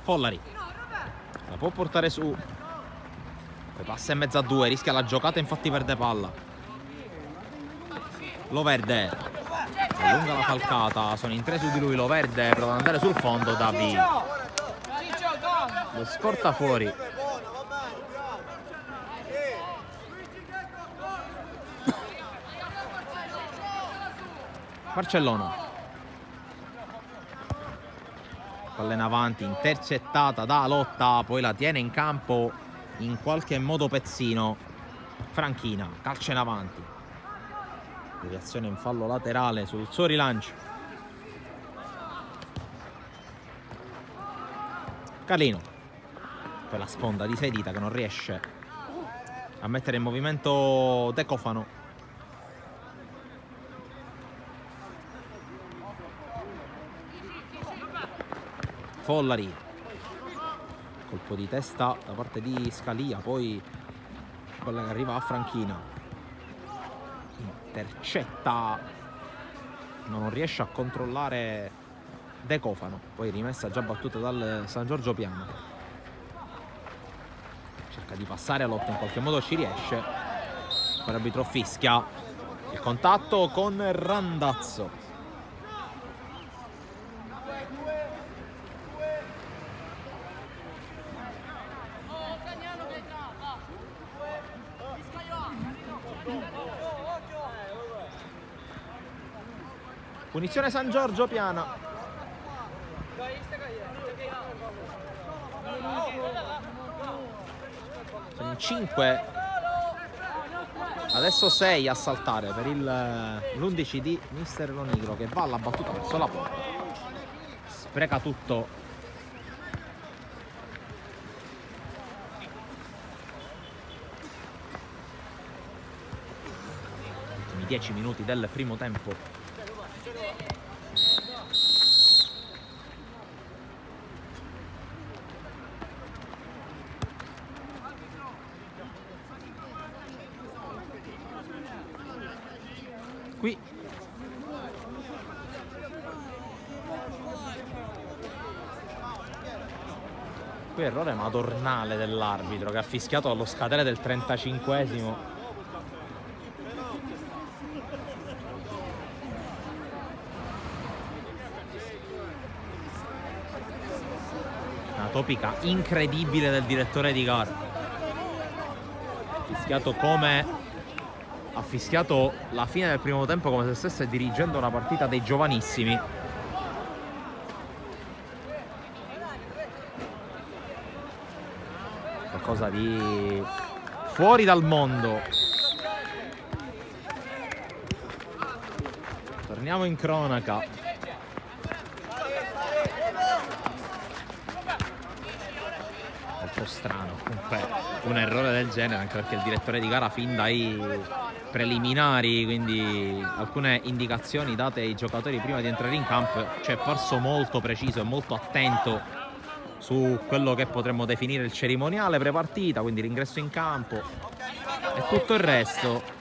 Follari la può portare su, poi passa in mezzo a due, rischia la giocata, infatti perde palla. Loverde allunga la falcata, sono in tre su di lui. Loverde prova ad andare sul fondo, Davi lo scorta fuori. Barcellona, palla in avanti, intercettata da Lotta, poi la tiene in campo in qualche modo Pezzino. Franchina, calcio in avanti, deviazione in fallo laterale sul suo rilancio. Carlino, per la sponda di Sedita che non riesce a mettere in movimento De Cofano. Follari, colpo di testa da parte di Scalia, poi quella che arriva a Franchina, intercetta, non riesce a controllare De Cofano, poi rimessa già battuta dal San Giorgio Piana, cerca di passare a Lotta, in qualche modo ci riesce, l'arbitro fischia il contatto con Randazzo. Punizione San Giorgio Piana. Sono in 5. Adesso 6 a saltare per l'11 di Mister Lonigro, che va alla battuta verso la porta. Spreca tutto. Ultimi 10 minuti del primo tempo. Qui errore madornale dell'arbitro, che ha fischiato allo scadere del 35esimo. Una topica incredibile del direttore di gara. Fischiato come ha fischiato la fine del primo tempo, come se stesse dirigendo una partita dei giovanissimi. Qualcosa di fuori dal mondo. Torniamo in cronaca. Molto strano comunque un errore del genere, anche perché il direttore di gara fin dai preliminari, quindi alcune indicazioni date ai giocatori prima di entrare in campo, ci è parso molto preciso e molto attento su quello che potremmo definire il cerimoniale prepartita, quindi l'ingresso in campo e tutto il resto.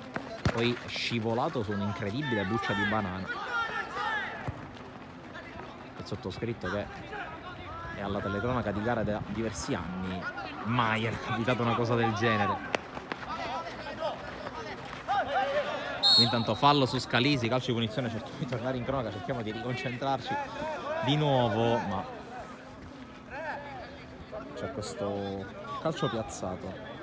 Poi scivolato su un'incredibile buccia di banana. Il sottoscritto, che è alla telecronaca di gara da diversi anni, mai è capitata una cosa del genere. Intanto fallo su Scalisi, calcio di punizione, cerchiamo di tornare in cronaca, cerchiamo di riconcentrarci di nuovo, ma c'è questo calcio piazzato.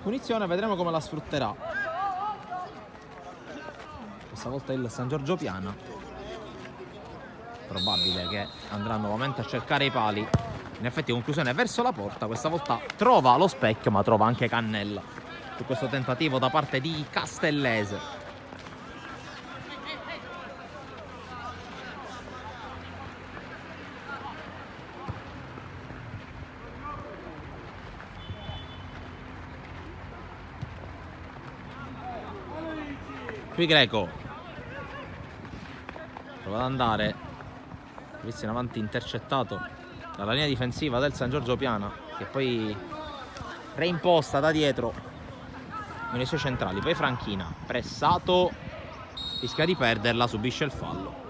Punizione, vedremo come la sfrutterà. Questa volta il San Giorgio Piana. Probabile che andrà nuovamente a cercare i pali. In effetti conclusione verso la porta. Questa volta trova lo specchio, ma trova anche Cannella su questo tentativo da parte di Castellese. Qui Greco prova ad andare, visto in avanti, intercettato dalla linea difensiva del San Giorgio Piana, che poi reimposta da dietro nei suoi centrali. Poi Franchina, pressato, rischia di perderla, subisce il fallo.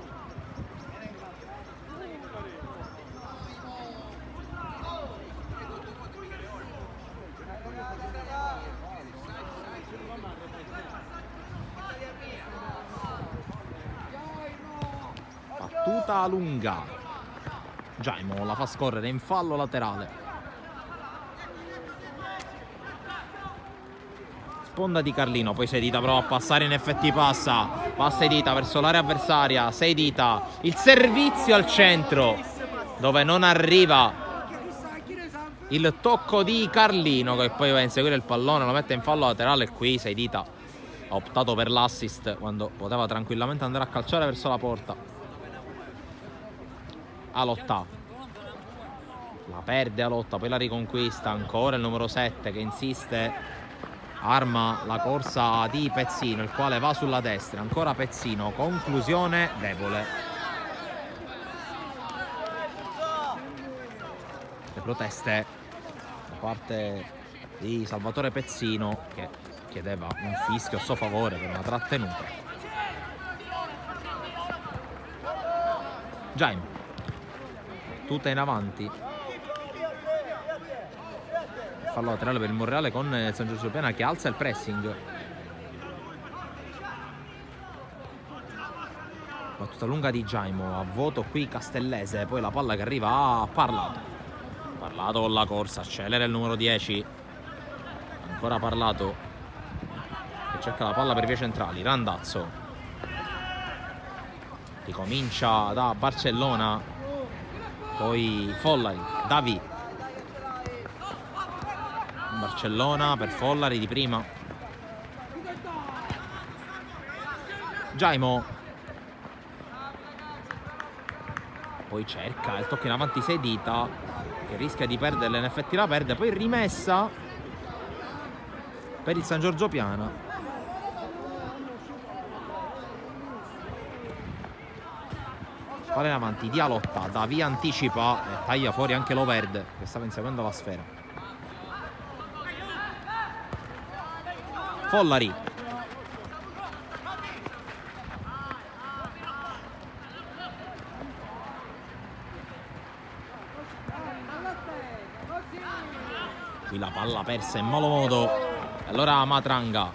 battuta lunga. Jaimo la fa scorrere in fallo laterale. Sponda di Carlino, poi Seidita prova a passare, in effetti passa Seidita verso l'area avversaria. Seidita, il servizio al centro dove non arriva il tocco di Carlino, che poi va a inseguire il pallone, lo mette in fallo laterale. E qui Seidita ha optato per l'assist quando poteva tranquillamente andare a calciare verso la porta. Alotta, la perde Alotta, poi la riconquista ancora il numero 7 che insiste. Arma la corsa di Pezzino, il quale va sulla destra. Ancora Pezzino, conclusione debole. Le proteste da parte di Salvatore Pezzino, che chiedeva un fischio a suo favore per una trattenuta. Jaime, tutta in avanti. Fallo laterale per il Monreale con San Giorgio Piana che alza il pressing. Battuta lunga di Jaimo, a vuoto qui Castellese, poi la palla che arriva a Parlato con la corsa, accelera il numero 10. Ancora Parlato che cerca la palla per vie centrali. Randazzo ricomincia da Barcellona, poi Follari, Davi, Barcellona per Follari di prima. Jaimo, poi cerca il tocco in avanti Seidita, che rischia di perderla, in effetti la perde. Poi rimessa per il San Giorgio Piana. Palla in avanti di Alotta, Davi anticipa e taglia fuori anche Loverde che stava inseguendo la sfera. Follari, qui la palla persa in malo modo. Allora Matranga,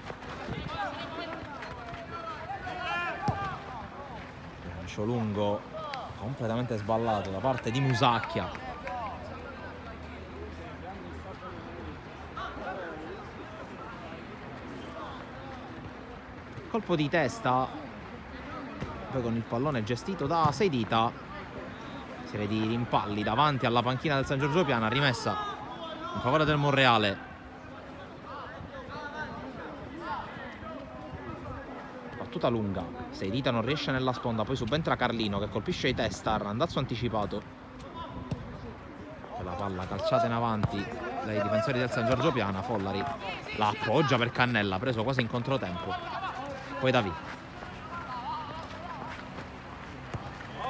lancio lungo completamente sballato da parte di Musacchia. Colpo di testa, poi con il pallone gestito da Seidita. Serie di rimpalli davanti alla panchina del San Giorgio Piana, rimessa in favore del Monreale. Battuta lunga, Seidita non riesce nella sponda, poi subentra Carlino che colpisce di testa, randazzo anticipato. La palla calciata in avanti dai difensori del San Giorgio Piana. Follari la appoggia per Cannella, preso quasi in controtempo. Poi Davi,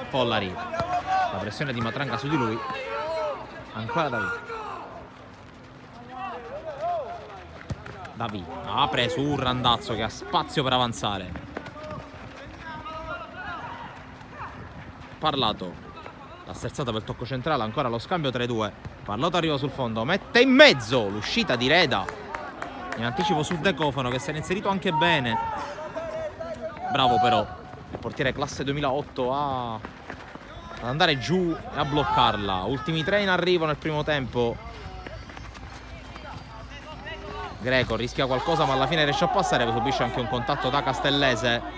Follari, la pressione di Matranga su di lui. Ancora Davi apre su un Randazzo che ha spazio per avanzare. Parlato, la sterzata per il tocco centrale, ancora lo scambio 3-2. Parlato arriva sul fondo, mette in mezzo l'uscita di Reda in anticipo su De Cofano, che si era inserito anche bene. Bravo però il portiere classe 2008 ad andare giù e a bloccarla. Ultimi 3 in arrivo nel primo tempo. Greco rischia qualcosa ma alla fine riesce a passare, poi subisce anche un contatto da Castellese.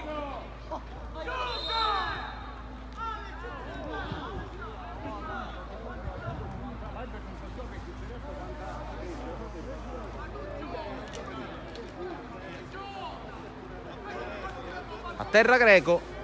A terra Greco.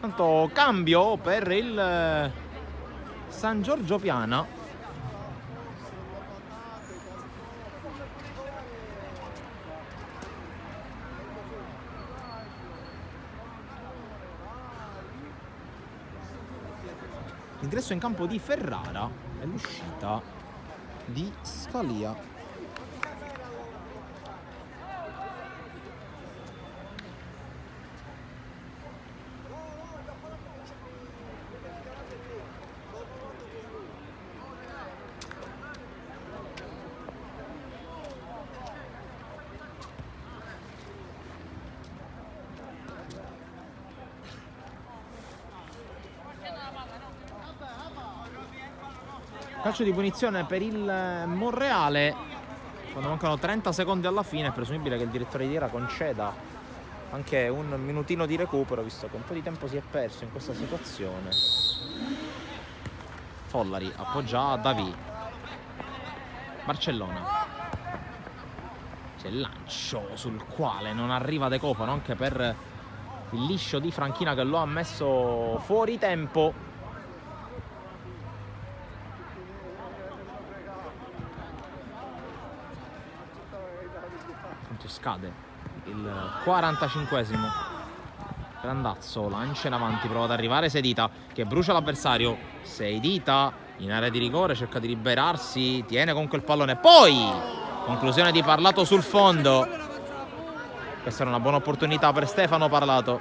Tanto cambio per il San Giorgio Piana. L'ingresso in campo di Ferrara e l'uscita di Scalia. Calcio di punizione per il Monreale quando mancano 30 secondi alla fine. È presumibile che il direttore di gara conceda anche un minutino di recupero, visto che un po' di tempo si è perso in questa situazione. Follari appoggia a Davi. Barcellona. C'è il lancio sul quale non arriva De Cofano, anche per il liscio di Franchina che lo ha messo fuori tempo. Scade il 45esimo. Grandazzo lancia in avanti, prova ad arrivare Sedita che brucia l'avversario. Sedita in area di rigore, cerca di liberarsi, tiene con quel pallone, poi conclusione di Parlato sul fondo. Questa era una buona opportunità per Stefano Parlato.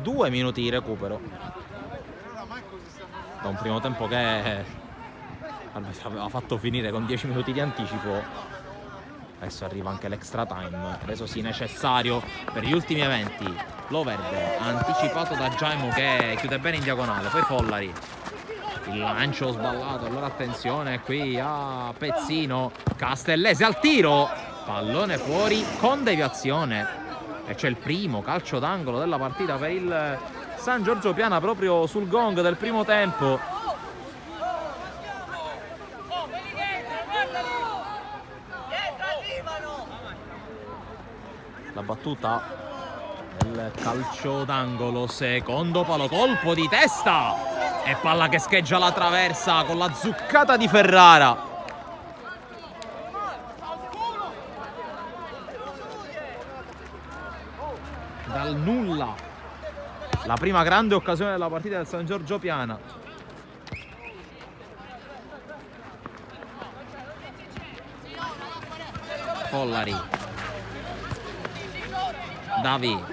Due minuti di recupero da un primo tempo che aveva fatto finire con 10 minuti di anticipo. Adesso arriva anche l'extra time, reso sì necessario per gli ultimi eventi. Loverde anticipato da Jaimo che chiude bene in diagonale, poi Follari, il lancio sballato, allora attenzione qui a Pezzino. Castellese al tiro, pallone fuori con deviazione e c'è il primo calcio d'angolo della partita per il San Giorgio Piana proprio sul gong del primo tempo. La battuta del calcio d'angolo, secondo palo, colpo di testa e palla che scheggia la traversa con la zuccata di Ferrara. Dal nulla la prima grande occasione della partita del San Giorgio Piana. Follari, Davi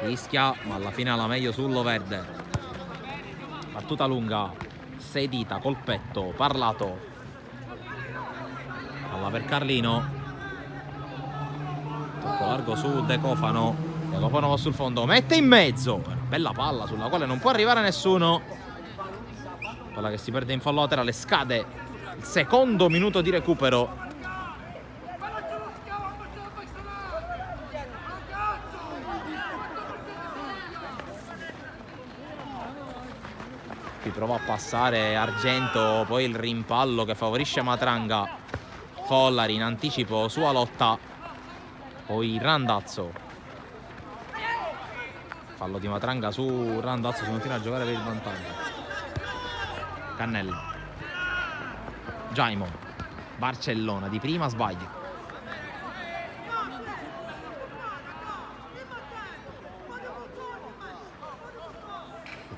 rischia, ma alla fine la meglio sullo verde. Battuta lunga, Sedita col petto, Parlato, palla per Carlino, troppo largo su De Cofano. De Cofano va sul fondo, mette in mezzo, una bella palla sulla quale non può arrivare nessuno. Palla che si perde in fallo laterale, scade il secondo minuto di recupero. Qui prova a passare Argento, poi il rimpallo che favorisce Matranga. Follari in anticipo, sua lotta, poi Randazzo. Fallo di Matranga su Randazzo, si continua a giocare per il vantaggio. Cannella, Jaimo, Barcellona di prima sbaglia.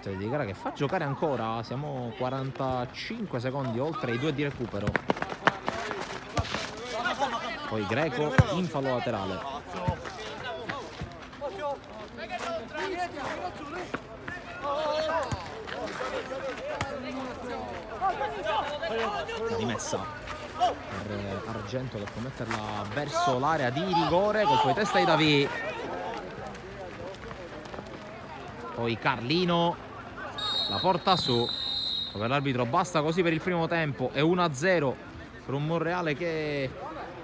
Di gara che fa giocare ancora, siamo 45 secondi oltre i 2 di recupero. Poi Greco in fallo laterale. La rimessa per Argento che può metterla verso l'area di rigore, colpo di testa di Davi. Poi Carlino la porta su, per l'arbitro basta così per il primo tempo. È 1-0 per un Monreale che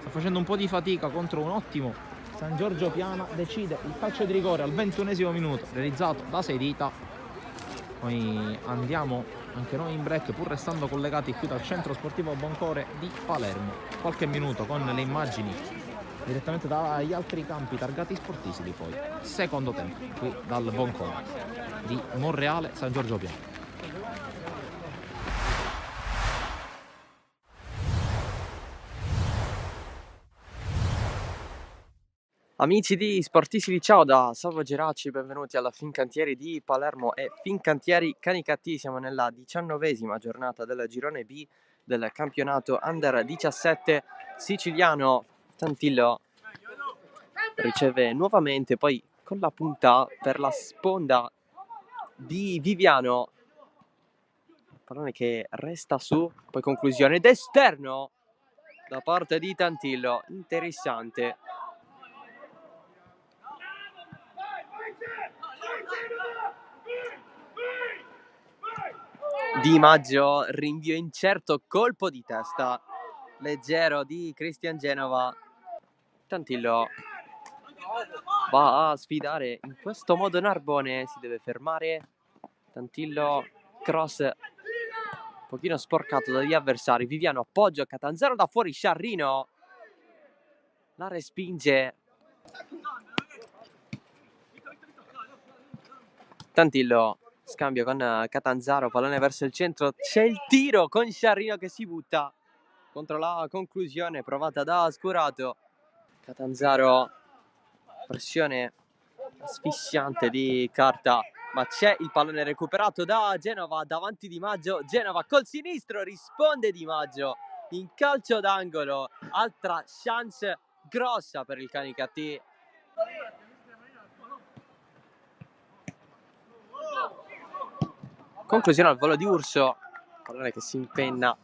sta facendo un po' di fatica contro un ottimo San Giorgio Piana. Decide il calcio di rigore al 21esimo minuto realizzato da Sedita. Poi andiamo anche noi in break, pur restando collegati qui dal centro sportivo Boncore di Palermo. Qualche minuto con le immagini direttamente dagli altri campi targati sportivi, poi secondo tempo qui dal Boncore di Monreale San Giorgio Piano. Amici di Sportissimi, ciao da Salvo Geraci, benvenuti alla Fincantieri di Palermo e Fincantieri Canicattì. Siamo nella 19ª giornata del girone B del campionato Under 17 siciliano. Tantillo riceve nuovamente, poi con la punta per la sponda di Viviano, pallone che resta su, poi conclusione d'esterno da parte di Tantillo, interessante. Di Maggio, rinvio incerto, colpo di testa leggero di Cristian Genova. Tantillo va a sfidare in questo modo Narbone, si deve fermare. Tantillo, cross un pochino sporcato dagli avversari. Viviano appoggia Catanzaro da fuori, Sciarrino la respinge. Tantillo, scambio con Catanzaro, pallone verso il centro, c'è il tiro con Sciarrino che si butta contro la conclusione provata da Scurato. Catanzaro, pressione asfissiante di Carta, ma c'è il pallone recuperato da Genova davanti Di Maggio. Genova col sinistro, risponde Di Maggio in calcio d'angolo, altra chance grossa per il Canicattì. Conclusione al volo di Urso, pallone che si impenna.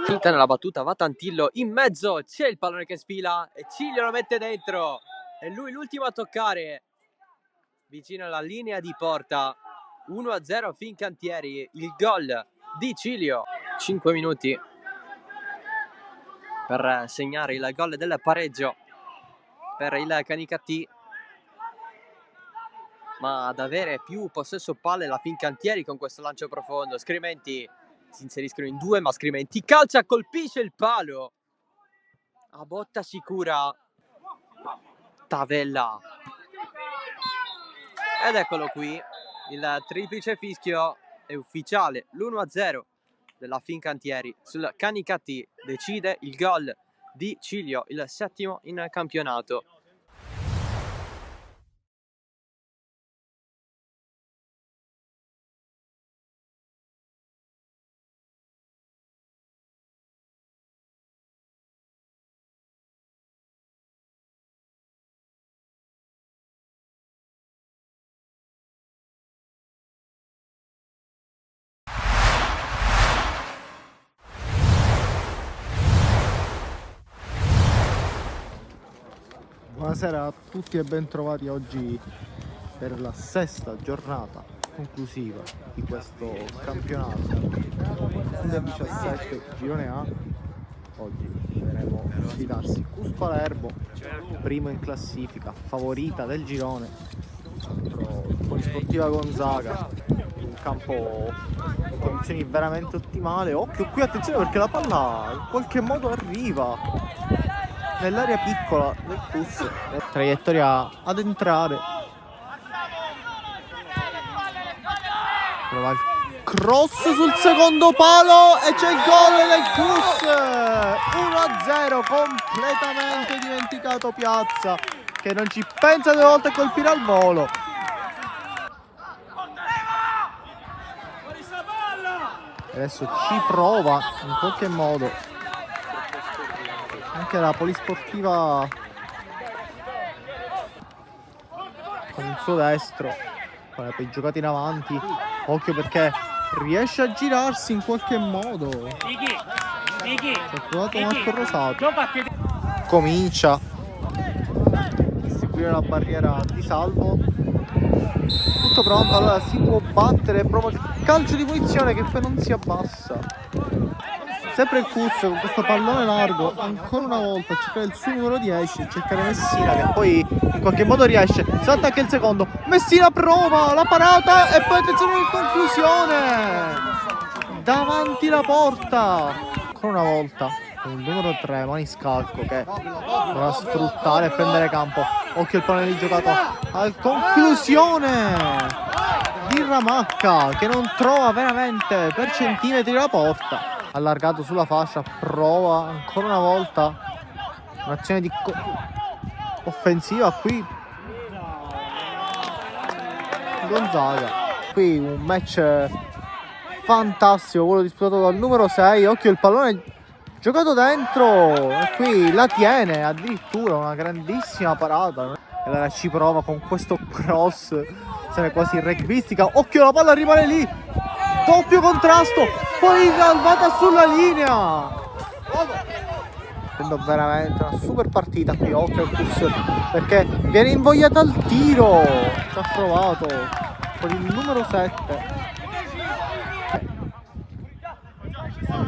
Finta nella battuta, va Tantillo in mezzo, c'è il pallone che sfila e Cilio lo mette dentro. È lui l'ultimo a toccare, vicino alla linea di porta. 1-0 Fincantieri, il gol di Cilio. 5 minuti per segnare il gol del pareggio per il Canicattì, ma ad avere più possesso palle la Fincantieri con questo lancio profondo. Scrimenti si inseriscono in due, ma Scrimenti calcia, colpisce il palo a botta sicura. Tavella, ed eccolo qui, il triplice fischio è ufficiale. L'1-0 della Fincantieri sul Canicattì decide il gol di Cilio, il 7° in campionato. Buonasera a tutti e ben trovati oggi per la 6ª giornata conclusiva di questo campionato Under 17 girone A. Oggi vedremo sfidarsi Cus Palermo, primo in classifica, favorita del girone, contro Polisportiva Gonzaga, un campo in condizioni veramente ottimali. Occhio qui, attenzione, perché la palla in qualche modo arriva nell'area piccola del Cus, traiettoria ad entrare, prova il cross sul secondo palo e c'è il gol del Cus. 1-0, completamente dimenticato Piazza, che non ci pensa 2 volte a colpire al volo. Adesso ci prova in qualche modo anche la Polisportiva con il suo destro, per i giocati in avanti. Occhio perché riesce a girarsi in qualche modo. Ha provato Marco Rosato, comincia a distribuire la barriera di Salvo, tutto pronto. Allora si può battere, prova il calcio di punizione che poi non si abbassa. sempre il Cus con questo pallone largo, ancora una volta cercare il suo numero 10, cercare Messina che poi in qualche modo riesce, salta anche il secondo, Messina prova la parata e poi attenzione in conclusione davanti la porta, ancora una volta con il numero 3 Maniscalco che va a sfruttare e prendere campo, occhio il pallone di giocato a conclusione di Ramacca che non trova veramente per centimetri la porta, allargato sulla fascia, prova ancora una volta un'azione di offensiva qui Gonzaga, qui un match fantastico quello disputato dal numero 6, occhio il pallone giocato dentro e qui la tiene, addirittura una grandissima parata e allora ci prova con questo cross, sembra quasi rugbistica, occhio la palla rimane lì, doppio contrasto, poi salvata sulla linea, veramente una super partita qui, occhio al Cus perché viene invogliata al tiro, ci ha provato con il numero 7,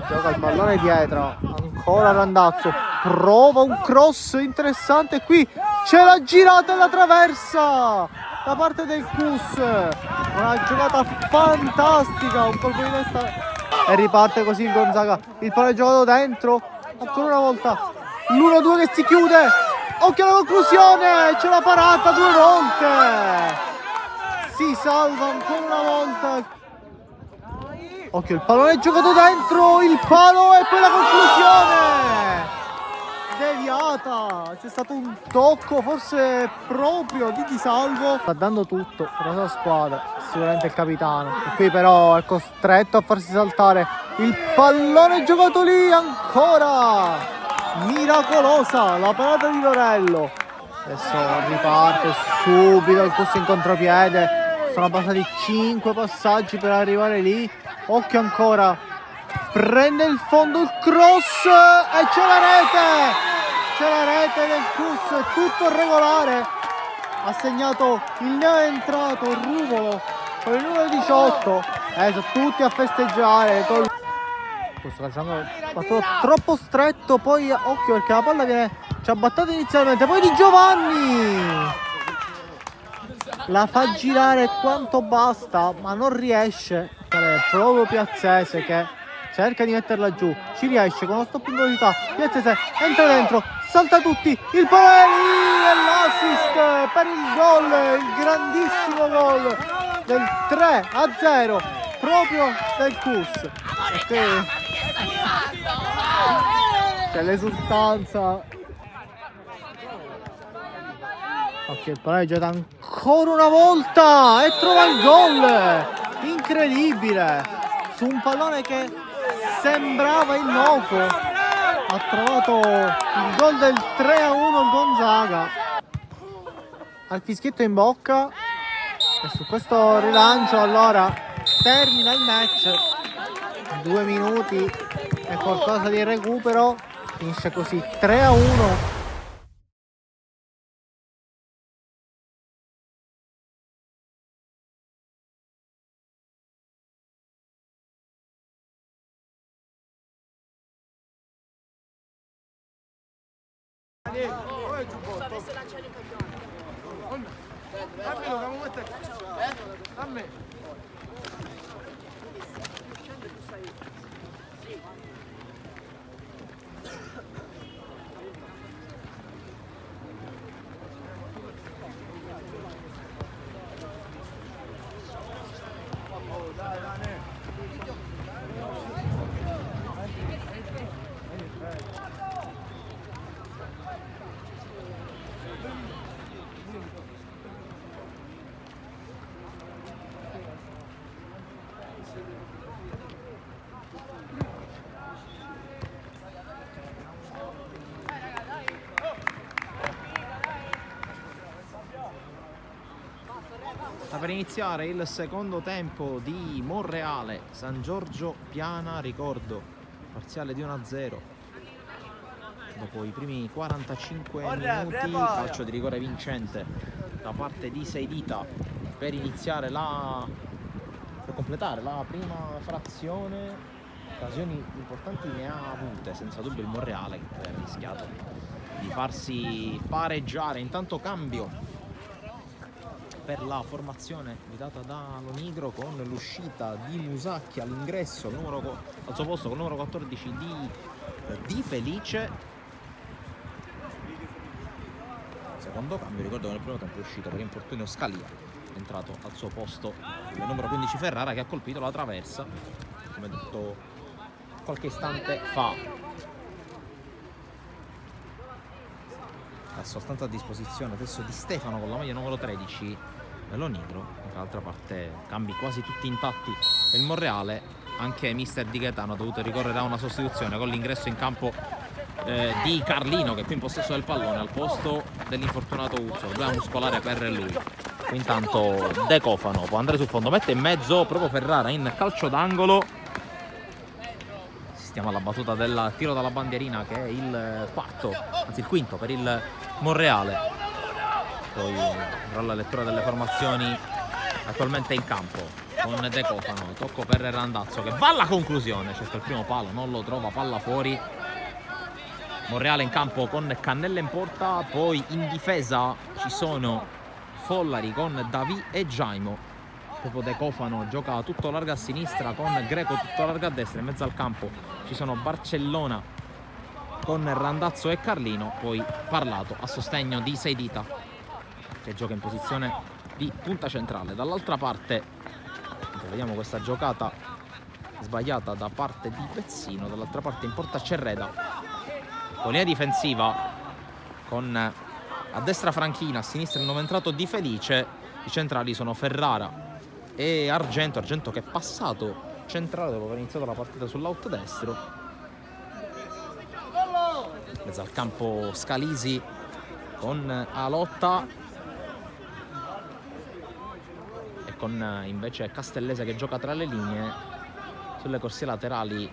gioca il pallone dietro, ancora Randazzo, prova un cross interessante, qui c'è la girata e la traversa da parte del Cus, una giocata fantastica, un colpo di testa e riparte così il Gonzaga, il pallone giocato dentro, ancora una volta l'1-2 che si chiude, occhio alla conclusione, c'è la parata 2 volte, si salva ancora una volta, occhio il pallone giocato dentro, il palo e poi la conclusione deviata, c'è stato un tocco forse proprio di Di Salvo, sta dando tutto per la sua squadra, sicuramente il capitano, e qui però è costretto a farsi saltare, il pallone giocato lì ancora, miracolosa la parata di Lorello, adesso riparte subito il Cus in contropiede, sono passati 5 passaggi per arrivare lì, occhio ancora, prende il fondo il cross e c'è la rete del Cus, è tutto regolare, ha segnato il neoentrato Ruvolo con il numero 18, sono tutti a festeggiare, questo calciando battuto troppo stretto, poi occhio perché la palla viene ciabattata inizialmente, poi Di Giovanni la fa girare quanto basta ma non riesce, è proprio Piazzese che cerca di metterla giù, ci riesce con uno stop in velocità, Piazzese entra dentro, salta tutti, il pallone lì e l'assist per il gol, il grandissimo gol del 3-0 proprio del Cus, perché c'è l'esultanza. Ok, il pallone gioca ancora una volta e trova il gol, incredibile, su un pallone che sembrava innocuo, ha trovato il gol del 3-1 Gonzaga, al fischietto in bocca e su questo rilancio allora termina il match, 2 minuti e qualcosa di recupero, finisce così 3-1. Sta per iniziare il secondo tempo di Monreale, San Giorgio Piana, ricordo, parziale di 1-0. Dopo i primi 45 minuti, calcio di rigore vincente da parte di Seidita per iniziare per completare la prima frazione occasioni importanti ne ha avute senza dubbio il Monreale, che ha rischiato di farsi pareggiare. Intanto cambio per la formazione guidata da Lonigro, con l'uscita di Musacchi all'ingresso al suo posto con il numero 14 di Felice. Secondo cambio, ricordo che nel primo tempo è uscito per infortunio Scalia, è entrato al suo posto il numero 15 Ferrara, che ha colpito la traversa, come detto qualche istante fa. La soltanto a disposizione adesso di Stefano con la maglia numero 13 Lonigro. Dall'altra parte cambi quasi tutti intatti per il Monreale. Anche mister Di Gaetano ha dovuto ricorrere a una sostituzione con l'ingresso in campo di Carlino, che è qui in possesso del pallone al posto dell'infortunato Uzzo. Problema muscolare per lui. Intanto De Cofano può andare sul fondo, mette in mezzo proprio Ferrara in calcio d'angolo. Stiamo alla battuta del tiro dalla bandierina, che è il quinto per il Monreale. Poi avrà la lettura delle formazioni attualmente in campo con De Cofano. Tocco per Randazzo, che va alla conclusione, cerca il primo palo, non lo trova, palla fuori. Monreale in campo con Cannella in porta. Poi in difesa ci sono Follari con Davì e Giaimo. Proprio De Cofano gioca tutto largo a sinistra con Greco tutto largo a destra. In mezzo al campo ci sono Barcellona con Randazzo e Carlino. Poi Parlato a sostegno di Seidita, che gioca in posizione di punta centrale. Dall'altra parte vediamo questa giocata sbagliata da parte di Pezzino. Dall'altra parte in porta Cerreda, con linea difensiva con a destra Franchina, a sinistra il nuovo entrato Di Felice. I centrali sono Ferrara e Argento che è passato centrale dopo aver iniziato la partita sull'out destro. In mezzo al campo Scalisi con Alotta e con invece Castellese che gioca tra le linee. Sulle corsie laterali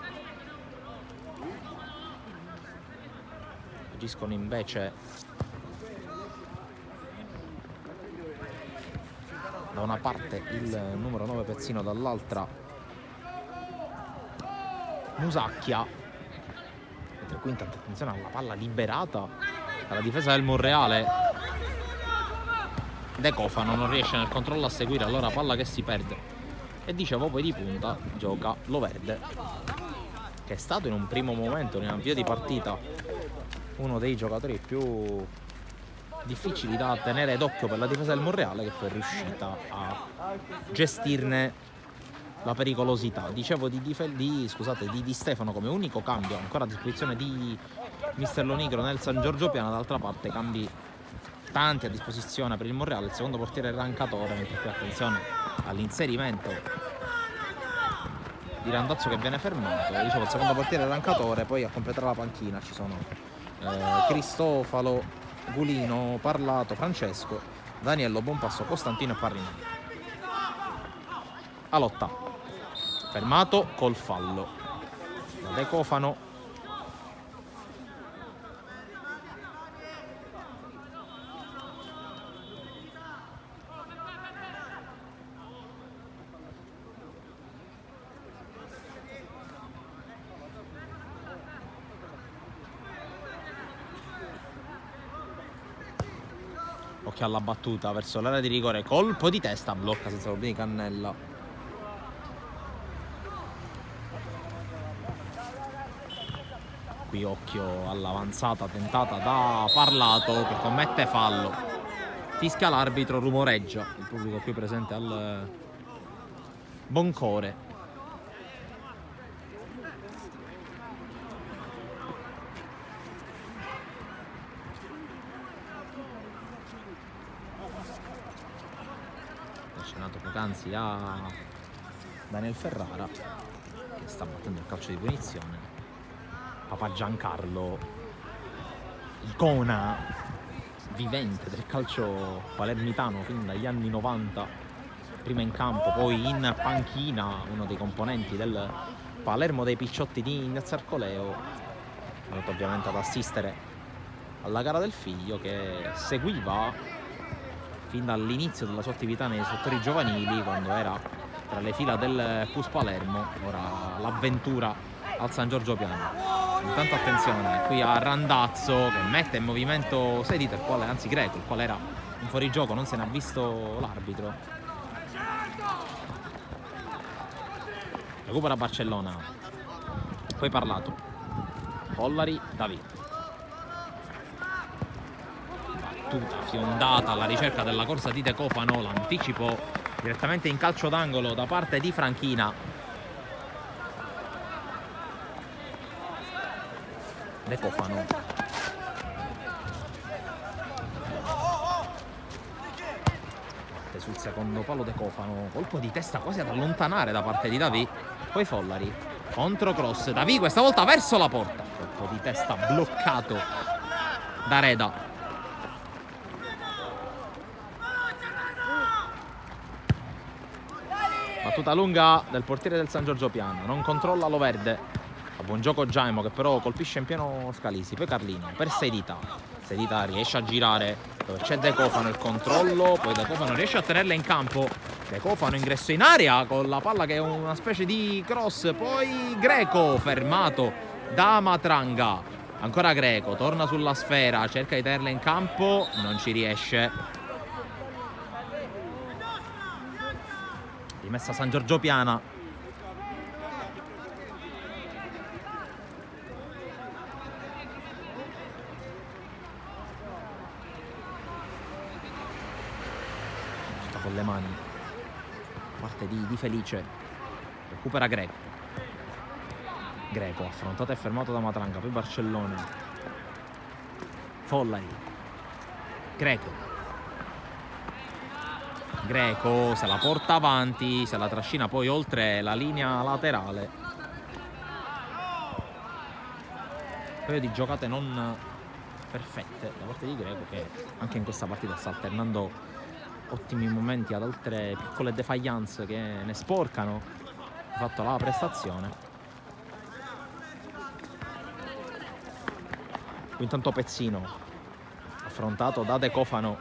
agiscono invece da una parte il numero 9 Pezzino, dall'altra Musacchia. Mentre qui intanto attenzione alla palla liberata dalla difesa del Monreale. De Cofano non riesce nel controllo a seguire, allora palla che si perde. E dicevo, poi di punta gioca Loverde, che è stato in un primo momento, in avvio di partita, uno dei giocatori più difficili da tenere d'occhio per la difesa del Monreale, che poi è riuscita a gestirne la pericolosità. Dicevo di Stefano come unico cambio ancora a disposizione di mister Lonigro nel San Giorgio Piana. D'altra parte cambi tanti a disposizione per il Monreale. Il secondo portiere è Rancatore, mentre qui attenzione all'inserimento di Randazzo che viene fermato. Dicevo, il secondo portiere è Rancatore. Poi a completare la panchina ci sono Cristofalo, Gulino, Parlato, Francesco, Daniello, Bonpasso, Costantino e Parrinelli. Alotta fermato col fallo da De Cofano. Occhio alla battuta verso l'area di rigore, colpo di testa, blocca senza problemi Cannella. Qui occhio all'avanzata tentata da Parlato, che commette fallo. Fischia l'arbitro, rumoreggia il pubblico qui presente al Boncore. Poc'anzi a Daniel Ferrara, che sta battendo il calcio di punizione. Papà Giancarlo, icona vivente del calcio palermitano fin dagli anni 90, prima in campo poi in panchina, uno dei componenti del Palermo dei Picciotti di Ignazio Arcoleo, venuto ovviamente ad assistere alla gara del figlio, che seguiva fin dall'inizio della sua attività nei settori giovanili, quando era tra le fila del Cus Palermo. Ora l'avventura al San Giorgio Piano. Intanto attenzione qui a Randazzo che mette in movimento Sedita, il quale, anzi Greco, il quale era in fuorigioco, non se ne ha visto l'arbitro. Recupera Barcellona, poi parlato Follari, David, battuta fiondata alla ricerca della corsa di De Cofano, l'anticipo direttamente in calcio d'angolo da parte di Franchina. De Cofano, sul secondo palo De Cofano, colpo di testa quasi ad allontanare da parte di David, poi Follari, contro cross, David questa volta verso la porta, colpo di testa bloccato da Reda. Battuta lunga del portiere del San Giorgio Piano, non controlla Loverde, a buon gioco Giaimo che però colpisce in pieno Scalisi, poi Carlino per Sedita, Sedita riesce a girare dove c'è De Cofano, il controllo, poi De Cofano riesce a tenerla in campo, De Cofano ingresso in area con la palla che è una specie di cross, poi Greco fermato da Matranga, ancora Greco, torna sulla sfera, cerca di tenerla in campo, non ci riesce. Rimessa San Giorgio Piana. Con le mani parte di Felice, recupera Greco, Greco affrontato e fermato da Matranga, poi Barcellona, Follari, Greco, Greco se la porta avanti, se la trascina poi oltre la linea laterale. Un paio di giocate non perfette da parte di Greco, che anche in questa partita sta alternando ottimi momenti ad altre piccole defiance che ne sporcano ha fatto la prestazione. Intanto Pezzino affrontato da De Cofano,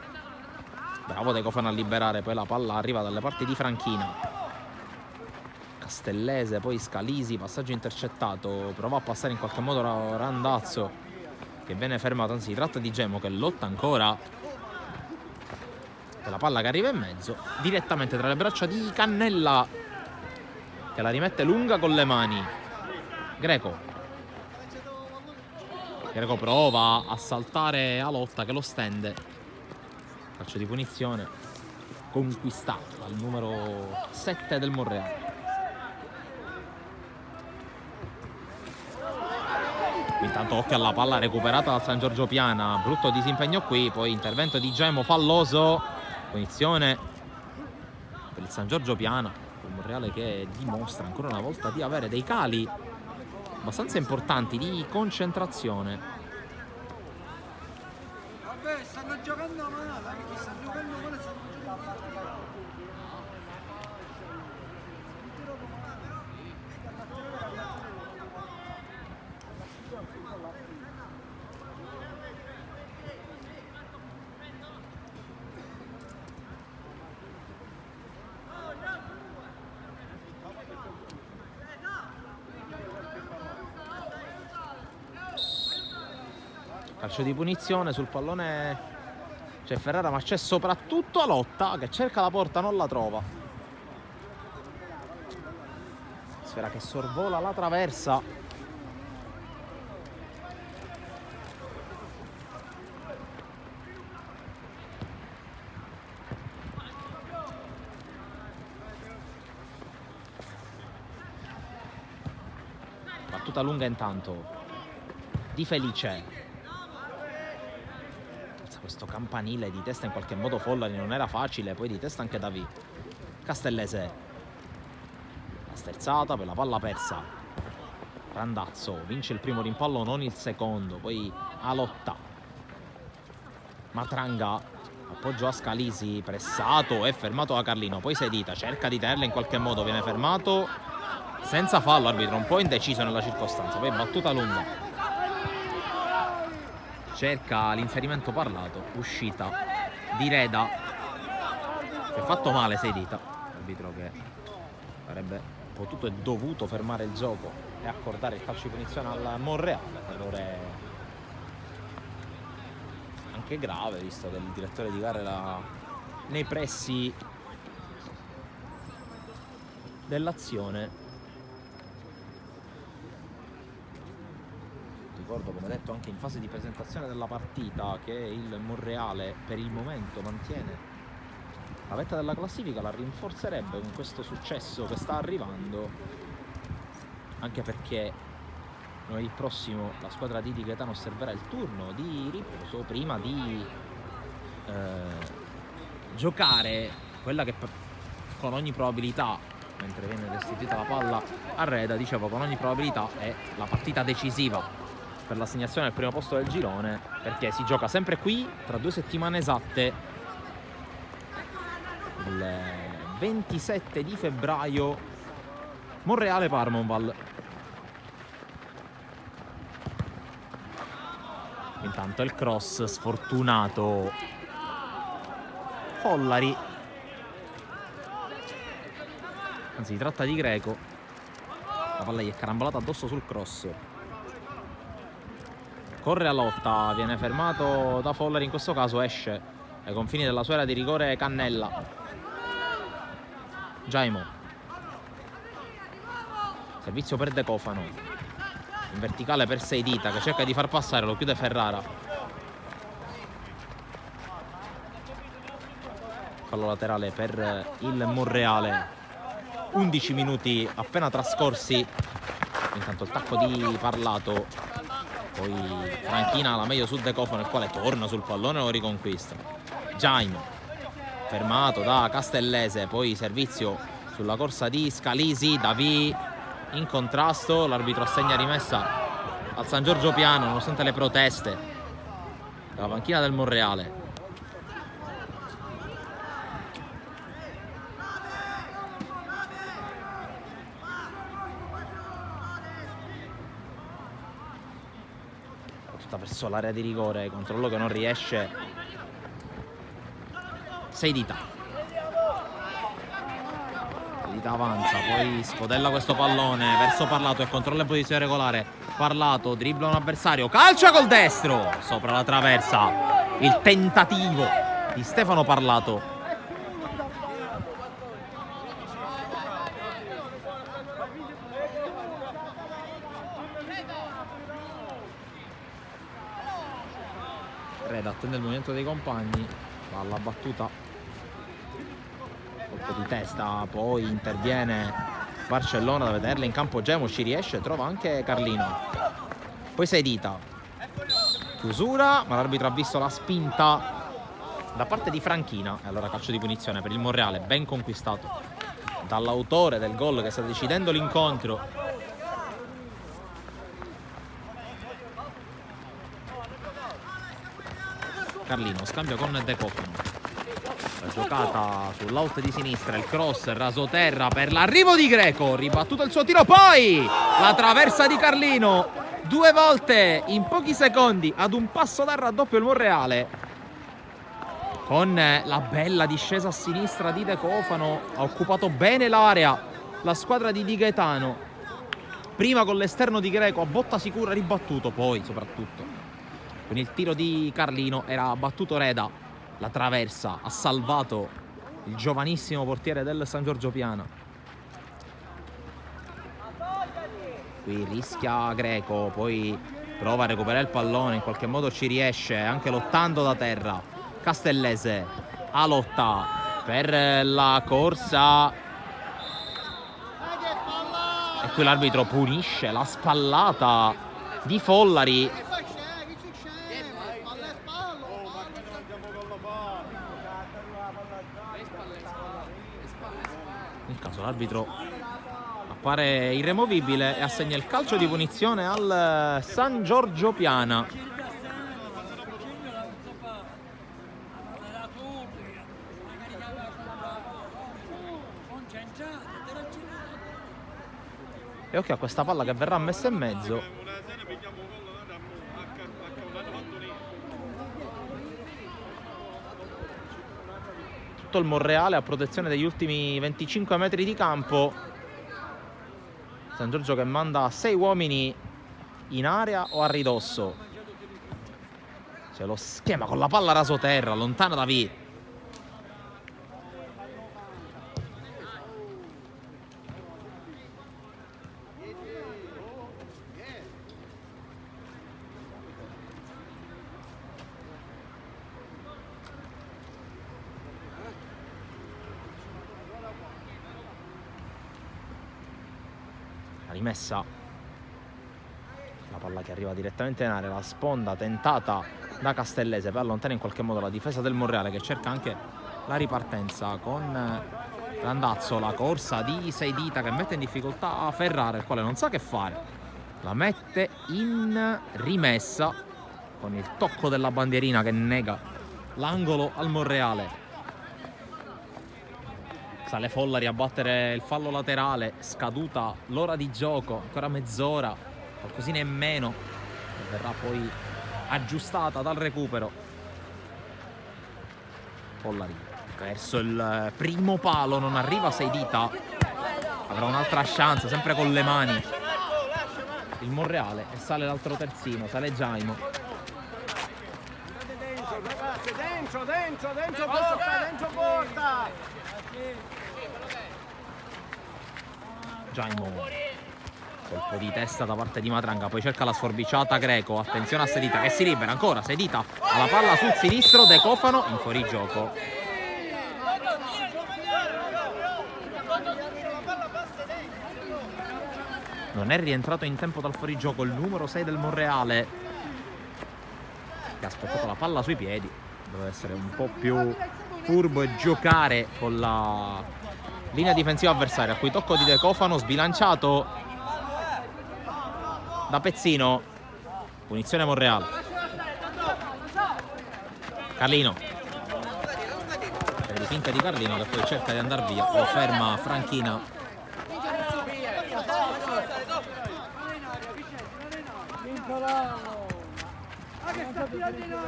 bravo De Cofano a liberare, poi la palla arriva dalle parti di Franchina, Castellese, poi Scalisi, passaggio intercettato, prova a passare in qualche modo Randazzo che viene fermato, anzi si tratta di Gemo che lotta ancora, la palla che arriva in mezzo direttamente tra le braccia di Cannella che la rimette lunga con le mani. Greco prova a saltare a lotta che lo stende, calcio di punizione conquistato dal numero 7 del Monreale. Intanto occhio alla palla recuperata dal San Giorgio Piana, brutto disimpegno qui, poi intervento di Gemo falloso. Punizione per il San Giorgio Piana, il Monreale che dimostra ancora una volta di avere dei cali abbastanza importanti di concentrazione. Vabbè, stanno giocando male, stanno giocando male. Calcio di punizione sul pallone, c'è Ferrara ma c'è soprattutto Alotta che cerca la porta, non la trova. Sfera che sorvola la traversa. Battuta lunga intanto di Felice. Questo campanile di testa in qualche modo Follari non era facile, poi di testa anche David. Castellese, la sterzata per la palla persa. Randazzo vince il primo rimpallo, non il secondo, poi Alotta. Matranga, appoggio a Scalisi, pressato e fermato da Carlino, poi Sedita, cerca di tenerla in qualche modo, viene fermato senza fallo, arbitro un po' indeciso nella circostanza, poi battuta lunga. Cerca l'inserimento parlato, uscita di Reda che ha fatto male Sedita, arbitro che avrebbe potuto e dovuto fermare il gioco e accordare il calcio di punizione al Monreale. Errore anche grave, visto che il direttore di gara era nei pressi dell'azione. Ricordo, come detto anche in fase di presentazione della partita, che il Monreale per il momento mantiene la vetta della classifica, la rinforzerebbe con questo successo che sta arrivando, anche perché lunedì prossimo la squadra di Gaetano osserverà il turno di riposo prima di giocare quella che con ogni probabilità, mentre viene restituita la palla a Reda, dicevo, con ogni probabilità è la partita decisiva per l'assegnazione al primo posto del girone, perché si gioca sempre qui tra 2 settimane esatte, il 27 di febbraio, Monreale-Parmonval. Intanto il cross sfortunato, Follari, anzi si tratta di Greco, la palla gli è carambolata addosso sul cross. Corre a lotta, viene fermato da Follari, in questo caso esce ai confini della sua area di rigore Cannella. Jaimo, servizio per De Cofano, in verticale per Seidita che cerca di far passare, lo chiude Ferrara. Fallo laterale per il Monreale, 11 minuti appena trascorsi. Intanto il tacco di Parlato, poi Franchina la meglio su De Cofano, il quale torna sul pallone e lo riconquista. Jaimo, fermato da Castellese, poi servizio sulla corsa di Scalisi, Davi in contrasto, l'arbitro assegna rimessa al San Giorgio Piano nonostante le proteste dalla panchina del Monreale. Verso l'area di rigore, controllo che non riesce Seidita avanza, poi scodella questo pallone verso Parlato e controlla in posizione regolare. Parlato dribbla un avversario, calcia col destro sopra la traversa, il tentativo di Stefano Parlato. Reda attende il movimento dei compagni, palla battuta, colpo di testa, poi interviene Barcellona da vederla in campo. Gemo ci riesce, trova anche Carlino, poi Seidita, chiusura, ma l'arbitro ha visto la spinta da parte di Franchina e allora calcio di punizione per il Monreale, ben conquistato dall'autore del gol che sta decidendo l'incontro. Carlino scambia con De Cofano, la giocata sull'out di sinistra, il cross rasoterra per l'arrivo di Greco, ribattuto il suo tiro, poi la traversa di Carlino, 2 volte in pochi secondi, ad un passo dal raddoppio il Monreale, con la bella discesa a sinistra di De Cofano. Ha occupato bene l'area la squadra di Di Gaetano, prima con l'esterno di Greco a botta sicura, ribattuto, poi soprattutto con il tiro di Carlino era battuto Reda, la traversa ha salvato il giovanissimo portiere del San Giorgio Piana. Qui rischia Greco, poi prova a recuperare il pallone, in qualche modo ci riesce anche lottando da terra. Castellese a lotta per la corsa e qui l'arbitro punisce la spallata di Follari. Nel caso l'arbitro appare irremovibile e assegna il calcio di punizione al San Giorgio Piana. E occhio a questa palla che verrà messa in mezzo. Tutto il Monreale a protezione degli ultimi 25 metri di campo. San Giorgio che manda 6 uomini in area o a ridosso. C'è lo schema con la palla rasoterra, lontana da V. La rimessa, la palla che arriva direttamente in area, la sponda tentata da Castellese per allontanare in qualche modo la difesa del Monreale, che cerca anche la ripartenza con Randazzo, la corsa di Seidita che mette in difficoltà Ferrara, il quale non sa che fare, la mette in rimessa con il tocco della bandierina che nega l'angolo al Monreale. Sale Follari a battere il fallo laterale, scaduta l'ora di gioco, ancora mezz'ora, qualcosina in meno, che verrà poi aggiustata dal recupero. Follari verso il primo palo, non arriva Seidita, avrà un'altra chance, sempre con le mani il Monreale, e sale l'altro terzino, sale Jaimo. Dentro porta! Jaimo, colpo di testa da parte di Matranga, poi cerca la sforbiciata Greco, attenzione a Seidita che si libera ancora, Seidita alla palla sul sinistro, De Cofano in fuorigioco. Non è rientrato in tempo dal fuorigioco il numero 6 del Monreale, che ha aspettato la palla sui piedi, deve essere un po' più furbo e giocare con la linea difensiva avversaria, a cui tocco di De Cofano sbilanciato da Pezzino, punizione Monreale. Carlino, per finta di Carlino che poi cerca di andare via, lo ferma Franchina.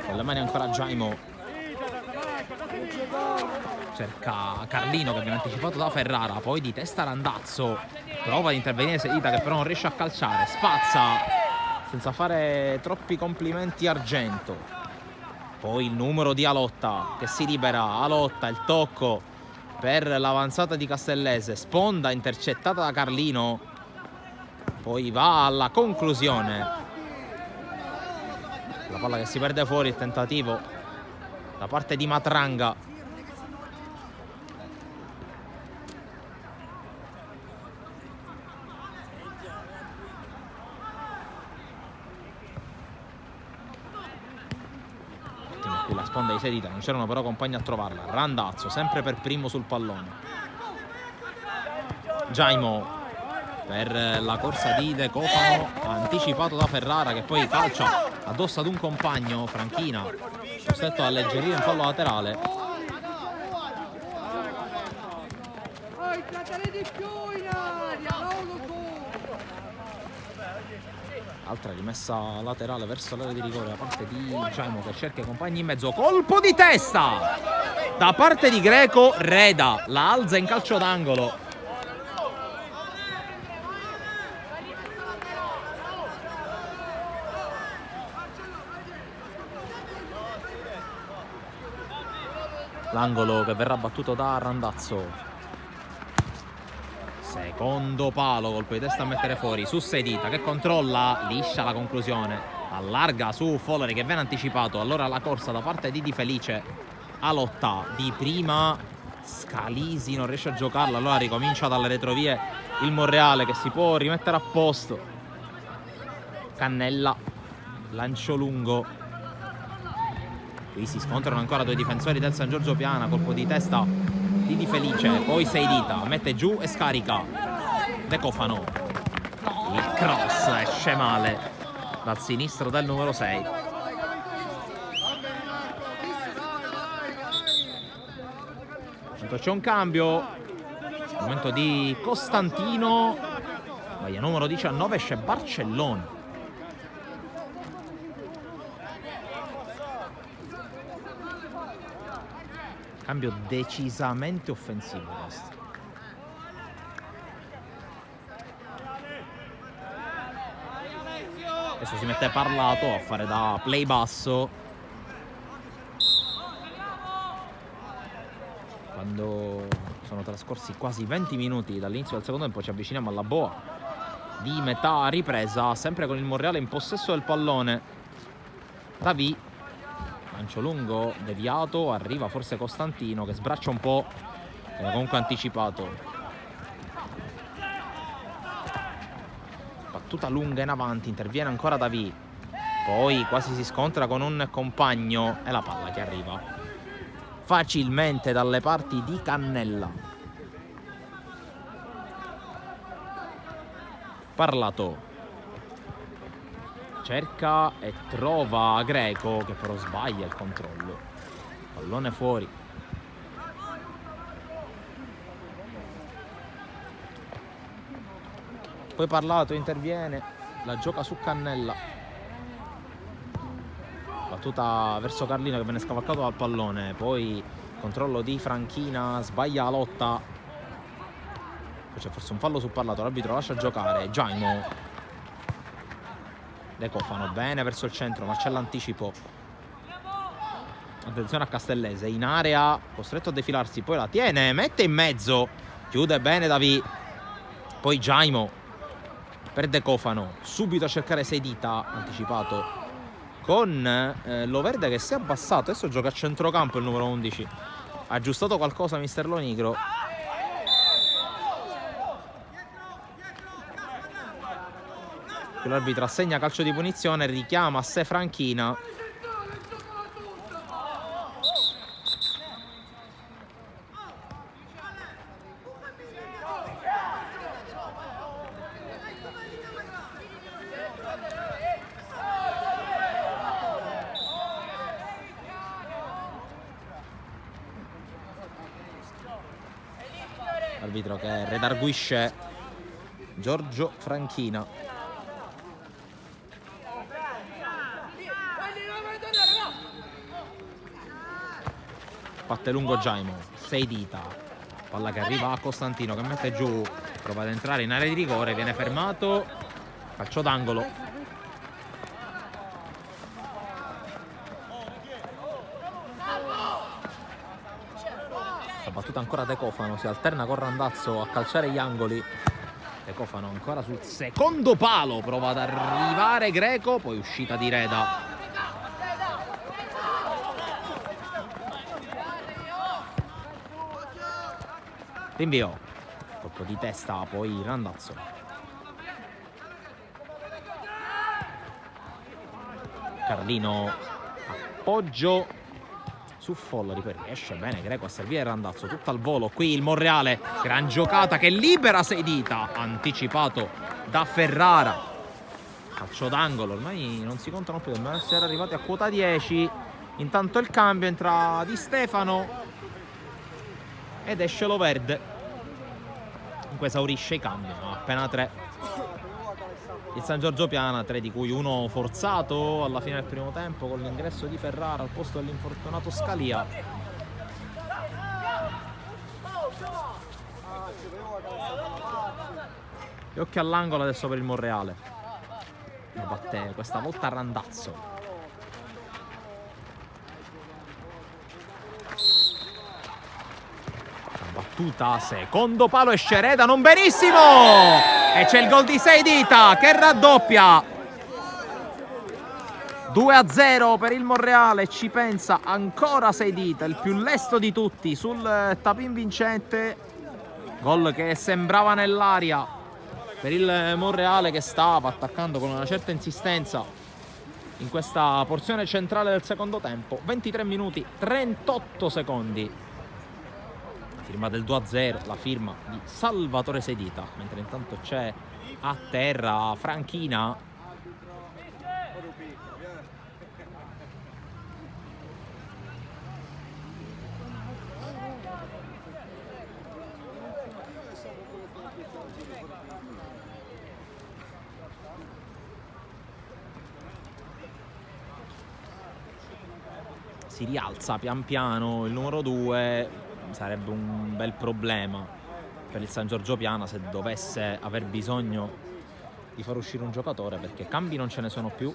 Con le mani ancora Jaimo, cerca Carlino che viene anticipato da Ferrara, poi di testa Randazzo, prova ad intervenire Seidita che però non riesce a calciare, spazza senza fare troppi complimenti Argento, poi il numero di Alotta che si libera, Alotta, il tocco per l'avanzata di Castellese, sponda intercettata da Carlino, poi va alla conclusione, la palla che si perde fuori, il tentativo da parte di Matranga. Qui la sponda di Seidita, non c'erano però compagni a trovarla. Randazzo sempre per primo sul pallone. Jaimo per la corsa di De Cofano, anticipato da Ferrara che poi calcia addosso ad un compagno. Franchina costretto a alleggerire in fallo laterale. Altra rimessa laterale verso l'area di rigore da parte di Jaimo che cerca i compagni in mezzo. Colpo di testa da parte di Greco. Reda la alza in calcio d'angolo. L'angolo che verrà battuto da Randazzo. Secondo palo, colpo di testa a mettere fuori su Seidita che controlla, liscia la conclusione, allarga su Follari che viene anticipato. Allora la corsa da parte di Di Felice, Alotta di prima, Scalisi non riesce a giocarla, allora ricomincia dalle retrovie il Monreale che si può rimettere a posto. Cannella, lancio lungo. Qui si scontrano ancora due difensori del San Giorgio Piana, colpo di testa di Felice, poi Seidita mette giù e scarica De Cofano. Il cross esce male dal sinistro del numero 6. C'è un cambio, momento di Costantino, maglia numero 19, esce Barcellona. Cambio decisamente offensivo questo. Adesso si mette Parlato a fare da play basso. Quando sono trascorsi quasi 20 minuti dall'inizio del secondo tempo ci avviciniamo alla boa di metà ripresa, sempre con il Monreale in possesso del pallone. Davi, lancio lungo, deviato, arriva forse Costantino che sbraccia un po', comunque anticipato. Battuta lunga in avanti, interviene ancora Davi, poi quasi si scontra con un compagno e la palla che arriva facilmente dalle parti di Cannella. Parlato cerca e trova Greco che però sbaglia il controllo, pallone fuori. Poi Parlato interviene, la gioca su Cannella, battuta verso Carlino che viene scavalcato dal pallone, poi controllo di Franchina, sbaglia la lotta, poi c'è forse un fallo su Parlato, l'arbitro lascia giocare. Jaimo, De Cofano bene verso il centro ma c'è l'anticipo, attenzione a Castellese in area, costretto a defilarsi, poi la tiene, mette in mezzo, chiude bene Davi, poi Jaimo per De Cofano, subito a cercare Seidita, anticipato con Loverde che si è abbassato, adesso gioca a centrocampo il numero 11, ha aggiustato qualcosa mister Lonigro. L'arbitro assegna calcio di punizione, richiama a sé Franchina. L'arbitro che redarguisce Giorgio Franchina. Batte lungo Jaimo, Seidita, palla che arriva a Costantino che mette giù, prova ad entrare in area di rigore, viene fermato, calcio d'angolo. La battuta ancora De Cofano, si alterna con Randazzo a calciare gli angoli. De Cofano ancora sul secondo palo, prova ad arrivare Greco, poi uscita di Reda. Rinvio, colpo di testa, poi Randazzo. Carlino, appoggio su Follari, poi riesce bene Greco a servire Randazzo, tutto al volo. Qui il Monreale, gran giocata che libera Seidita, anticipato da Ferrara. Calcio d'angolo, ormai non si contano più, dobbiamo essere arrivati a quota 10. Intanto il cambio, entra Di Stefano ed esce Loverde. Comunque esaurisce i cambi, appena 3 il San Giorgio Piana, 3 di cui uno forzato alla fine del primo tempo con l'ingresso di Ferrara al posto dell'infortunato Scalia. E occhio all'angolo adesso per il Monreale, lo batte questa volta Randazzo. Battuta, secondo palo, esce Reda, non benissimo, e c'è il gol di Seidita che raddoppia. 2-0 per il Monreale, ci pensa ancora Seidita, il più lesto di tutti sul tapin vincente. Gol che sembrava nell'aria per il Monreale, che stava attaccando con una certa insistenza in questa porzione centrale del secondo tempo. 23 minuti 38 secondi. Firma del 2-0, la firma di Salvatore Seidita, mentre intanto c'è a terra Franchina. Si rialza pian piano il numero 2. Sarebbe un bel problema per il San Giorgio Piana se dovesse aver bisogno di far uscire un giocatore, perché cambi non ce ne sono più.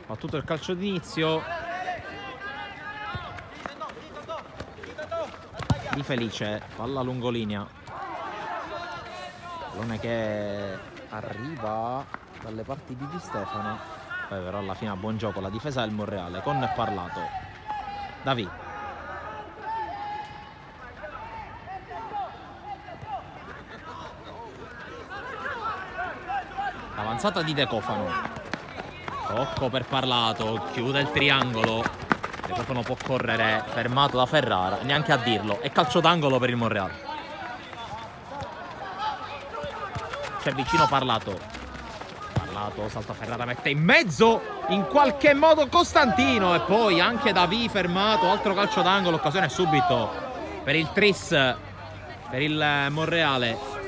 Fa tutto il calcio d'inizio di Felice, palla lungolinea, pallone che arriva dalle parti di Di Stefano, poi però alla fine a buon gioco la difesa del Monreale con Parlato. Davi, avanzata di De Cofano, tocco per Parlato, chiude il triangolo, De Cofano può correre, fermato da Ferrara, neanche a dirlo, è calcio d'angolo per il Monreale. C'è vicino Parlato, salta Ferrara, mette in mezzo in qualche modo Costantino, e poi anche Davi fermato, altro calcio d'angolo, occasione subito per il tris, per il Monreale.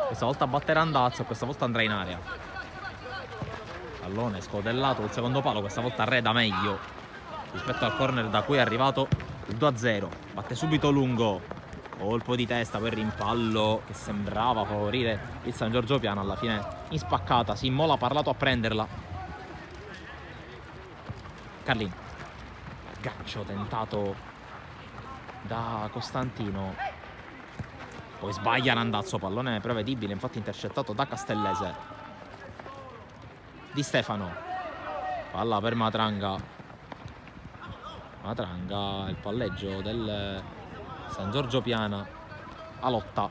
Questa volta batterà Andazzo, questa volta andrà in area. Pallone scodellato sul secondo palo, questa volta arreda meglio rispetto al corner da cui è arrivato il 2-0. Batte subito lungo, colpo di testa, poi rimpallo che sembrava favorire il San Giorgio Piano, alla fine in spaccata si immola Parlato a prenderla. Carlin, gancio tentato da Costantino, poi sbaglia Randazzo, pallone prevedibile, infatti intercettato da Castellese. Di Stefano, palla per Matranga, il palleggio del San Giorgio Piana, Alotta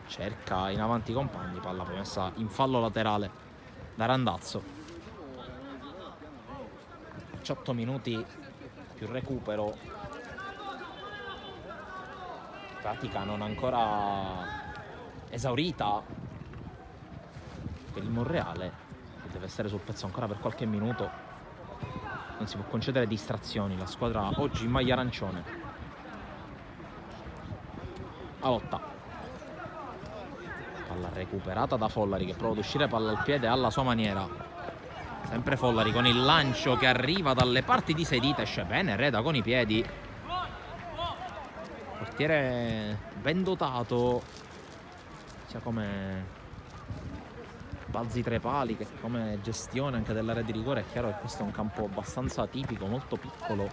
cerca in avanti i compagni, palla poi messa in fallo laterale da Randazzo. 18 minuti più recupero, pratica non ancora esaurita per il Monreale, che deve essere sul pezzo ancora per qualche minuto, non si può concedere distrazioni, la squadra oggi in maglia arancione. Alotta, palla recuperata da Follari che prova ad uscire palla al piede alla sua maniera, sempre Follari con il lancio che arriva dalle parti di Sedita, esce bene Reda con i piedi, portiere ben dotato sia come balzi tra i pali che come gestione anche dell'area di rigore. È chiaro che questo è un campo abbastanza atipico, molto piccolo,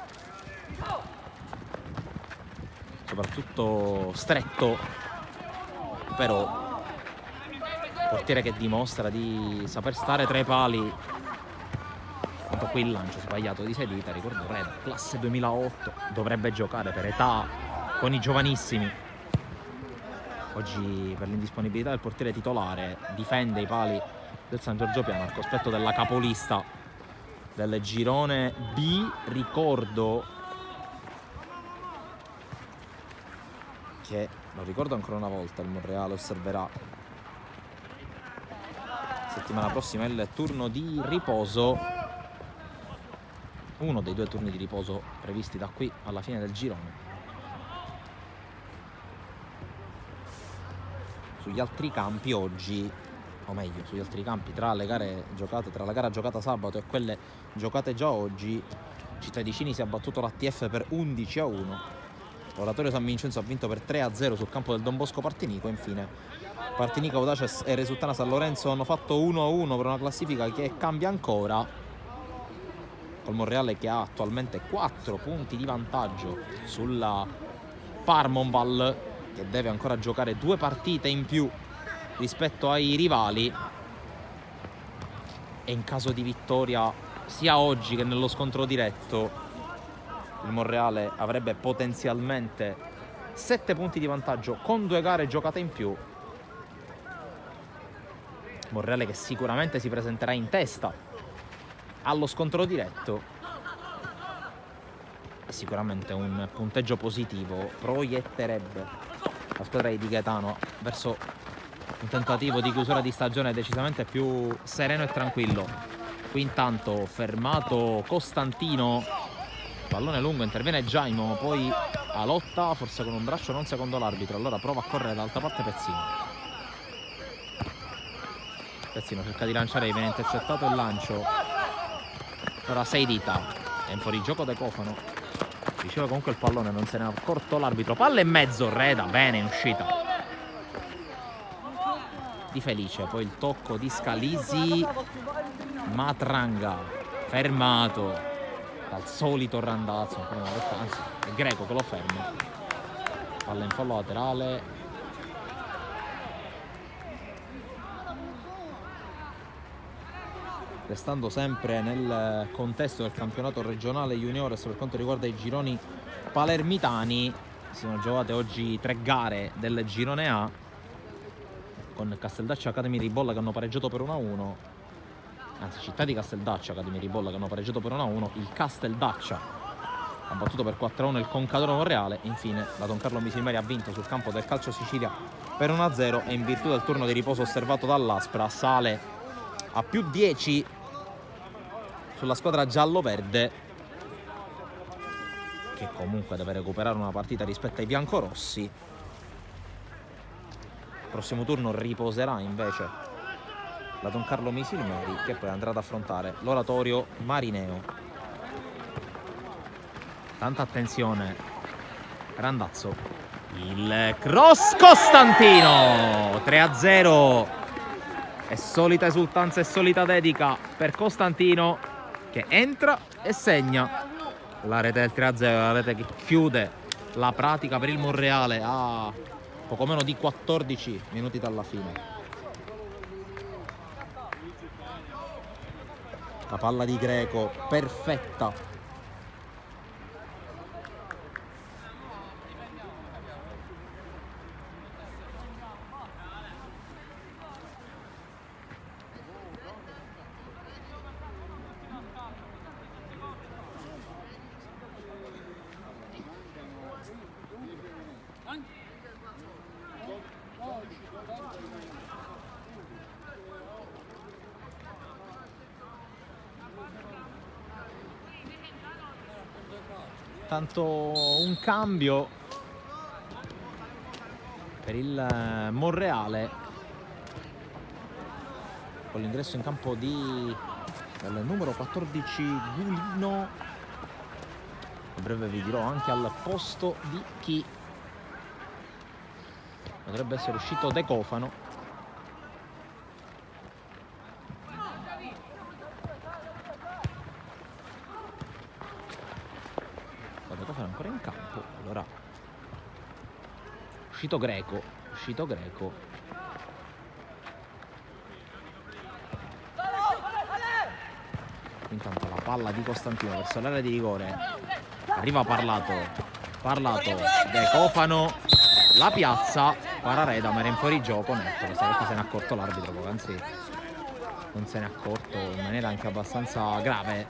soprattutto stretto, però portiere che dimostra di saper stare tra i pali. Quanto qui il lancio sbagliato di Sedita, ricordo Reda, classe 2008, dovrebbe giocare per età con i giovanissimi. Oggi per l'indisponibilità del portiere titolare difende i pali del San Giorgio Piano al cospetto della capolista del girone B. Ricordo che, lo ricordo ancora una volta, il Monreale osserverà settimana prossima il turno di riposo, uno dei 2 turni di riposo previsti da qui alla fine del girone. Sugli altri campi oggi, o meglio sugli altri campi tra le gare giocate, tra la gara giocata sabato e quelle giocate già oggi, Cittadicini si è battuto l'ATF per 11-1, Oratorio San Vincenzo ha vinto per 3-0 sul campo del Don Bosco Partinico, e infine Partinico, Audaces e Resultana San Lorenzo hanno fatto 1-1 per una classifica che cambia ancora, col Monreale che ha attualmente 4 punti di vantaggio sulla Parmonval, che deve ancora giocare 2 partite in più rispetto ai rivali, e in caso di vittoria sia oggi che nello scontro diretto il Monreale avrebbe potenzialmente 7 punti di vantaggio con 2 gare giocate in più. Monreale che sicuramente si presenterà in testa allo scontro diretto, sicuramente un punteggio positivo proietterebbe la squadra di Gaetano verso un tentativo di chiusura di stagione decisamente più sereno e tranquillo. Qui intanto fermato Costantino, pallone lungo, interviene Giaimo, poi a lotta, forse con un braccio non secondo l'arbitro, allora prova a correre dall'altra parte Pezzino cerca di lanciare, viene intercettato il lancio, ora 6 dita, è in fuorigioco De Cofano, riceve comunque il pallone, non se ne è accorto l'arbitro, palla in mezzo, Reda, bene in uscita di Felice, poi il tocco di Scalisi, Matranga fermato dal solito Randazzo, ancora una volta, anzi è Greco che lo ferma, palla in fallo laterale, restando sempre nel contesto del campionato regionale juniores per quanto riguarda i gironi palermitani. Si sono giocate oggi 3 gare del girone A con Casteldaccia Academy Ribolla che hanno pareggiato per 1-1, anzi Città di Casteldaccia Academy Ribolla che hanno pareggiato per 1-1, il Casteldaccia ha battuto per 4-1 il Concadoro Monreale, infine la Don Carlo Misilmeri ha vinto sul campo del Calcio Sicilia per 1-0 e in virtù del turno di riposo osservato dall'Aspra sale a più 10 sulla squadra giallo-verde, che comunque deve recuperare una partita rispetto ai biancorossi. Il prossimo turno riposerà invece la Don Carlo Misilmeri, che poi andrà ad affrontare l'Oratorio Marineo. Tanta attenzione, Randazzo, il cross, Costantino, 3-0 e solita esultanza e solita dedica per Costantino, che entra e segna la rete del 3-0, la rete che chiude la pratica per il Monreale a poco meno di 14 minuti dalla fine. La palla di Greco perfetta, tanto un cambio per il Monreale con l'ingresso in campo del numero 14 Gulino, a breve vi dirò anche al posto di chi potrebbe essere uscito De Cofano. Ancora in campo, allora uscito Greco, intanto la palla di Costantino verso l'area di rigore, arriva Parlato, De Cofano, la piazza, Parareda ma era in fuorigioco netto, questa volta se ne è accorto l'arbitro, poc'anzi non se ne è accorto in maniera anche abbastanza grave.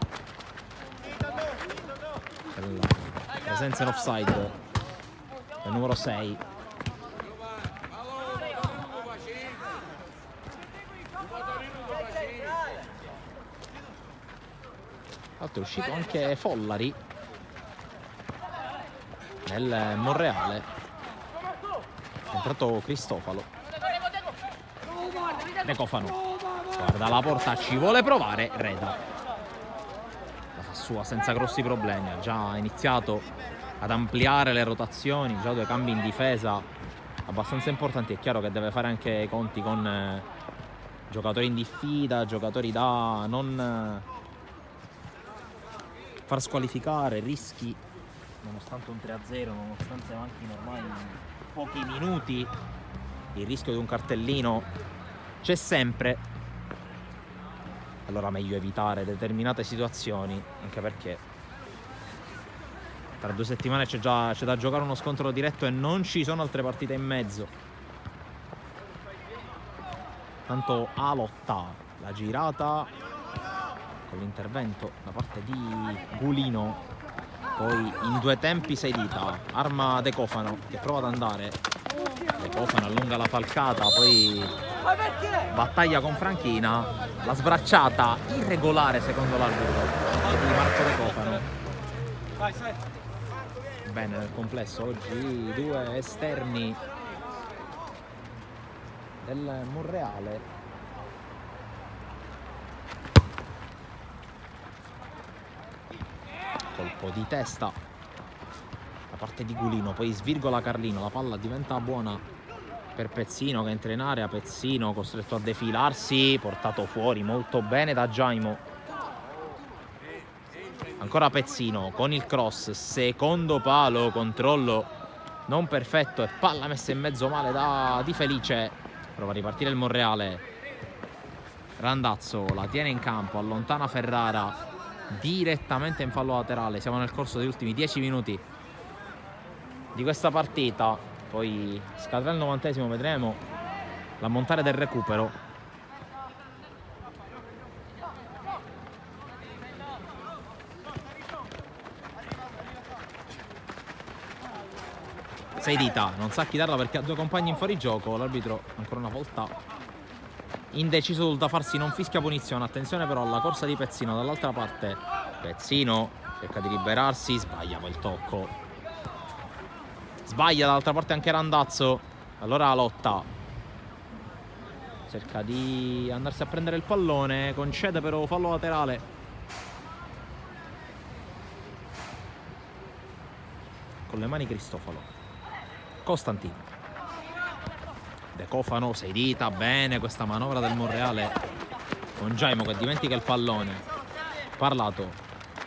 Presenza in offside del numero 6. È uscito anche Follari nel Monreale, è entrato Cristofalo. De Cofano guarda la porta, ci vuole provare Reda, sua senza grossi problemi, ha già iniziato ad ampliare le rotazioni, già 2 cambi in difesa abbastanza importanti. È chiaro che deve fare anche i conti con giocatori in diffida, giocatori da non far squalificare, rischi nonostante un 3-0, nonostante manchino ormai pochi minuti, il rischio di un cartellino c'è sempre. Allora meglio evitare determinate situazioni, anche perché tra 2 settimane c'è da giocare uno scontro diretto e non ci sono altre partite in mezzo. Tanto a lotta la girata con l'intervento da parte di Gulino, poi in due tempi sei dita, arma De Cofano che prova ad andare, De Cofano allunga la falcata, poi battaglia con Franchina, la sbracciata irregolare secondo l'arbitro di Marco De Cofano. Bene, nel complesso oggi due esterni del Monreale. Colpo di testa da parte di Gulino, poi svirgola Carlino, la palla diventa buona per Pezzino che entra in area, Pezzino costretto a defilarsi, portato fuori molto bene da Giaimo. Ancora Pezzino con il cross, secondo palo, controllo non perfetto e palla messa in mezzo male da Di Felice. Prova a ripartire il Monreale, Randazzo la tiene in campo, allontana Ferrara direttamente in fallo laterale. Siamo nel corso degli ultimi 10 minuti di questa partita, poi scadrà il 90esimo, vedremo l'ammontare del recupero. Seidita non sa chi darla perché ha due compagni in fuorigioco, l'arbitro ancora una volta indeciso sul da farsi, non fischia punizione. Attenzione però alla corsa di Pezzino dall'altra parte, Pezzino cerca di liberarsi, sbaglia quel tocco, sbaglia dall'altra parte anche Randazzo, allora lotta, cerca di andarsi a prendere il pallone, concede però fallo laterale. Con le mani Cristofalo, Costantino, De Cofano, sei dita, bene questa manovra del Monreale con Giaimo che dimentica il pallone. Parlato,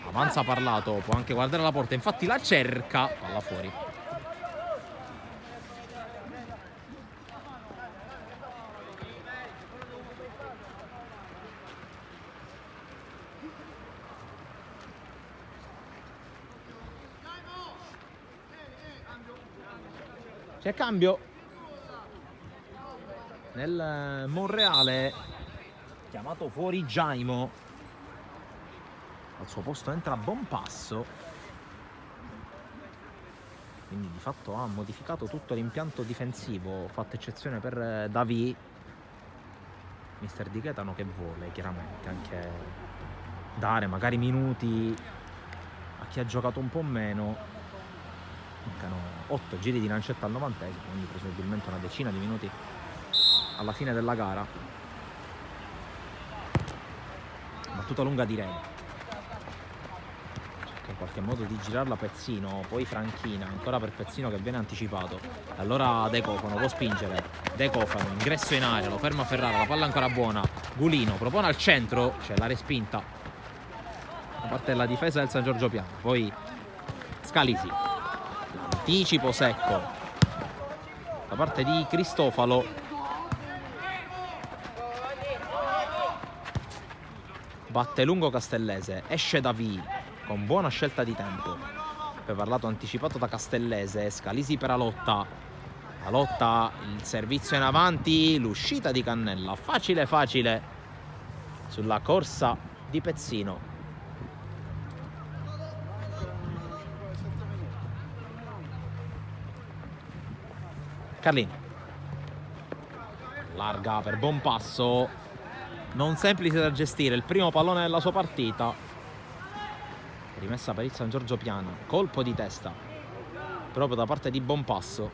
avanza Parlato, può anche guardare la porta, infatti la cerca, palla fuori. C'è cambio nel Monreale, chiamato fuori Giaimo, al suo posto entra Bompasso, quindi di fatto ha modificato tutto l'impianto difensivo, fatta eccezione per Davì. Mister Di Gaetano che vuole chiaramente anche dare magari minuti a chi ha giocato un po' meno. Mancano 8 giri di lancetta al 90esimo, quindi presumibilmente una decina di minuti alla fine della gara. Battuta lunga di Reni, cerca in qualche modo di girarla Pezzino, poi Franchina, ancora per Pezzino che viene anticipato, allora De Cofano può spingere, De Cofano ingresso in area, lo ferma Ferrara, la palla ancora buona, Gulino propone al centro, c'è la respinta da parte della difesa del San Giorgio Piano, poi Scalisi, l'anticipo secco da parte di Cristofalo, batte lungo Castellese, esce Davì con buona scelta di tempo, poi parlato anticipato da Castellese, Scalisi per la lotta, il servizio in avanti, l'uscita di Cannella, facile facile sulla corsa di Pezzino. Carlini larga per Bompasso, non semplice da gestire, il primo pallone della sua partita, rimessa per il San Giorgio Piano, colpo di testa proprio da parte di Bompasso.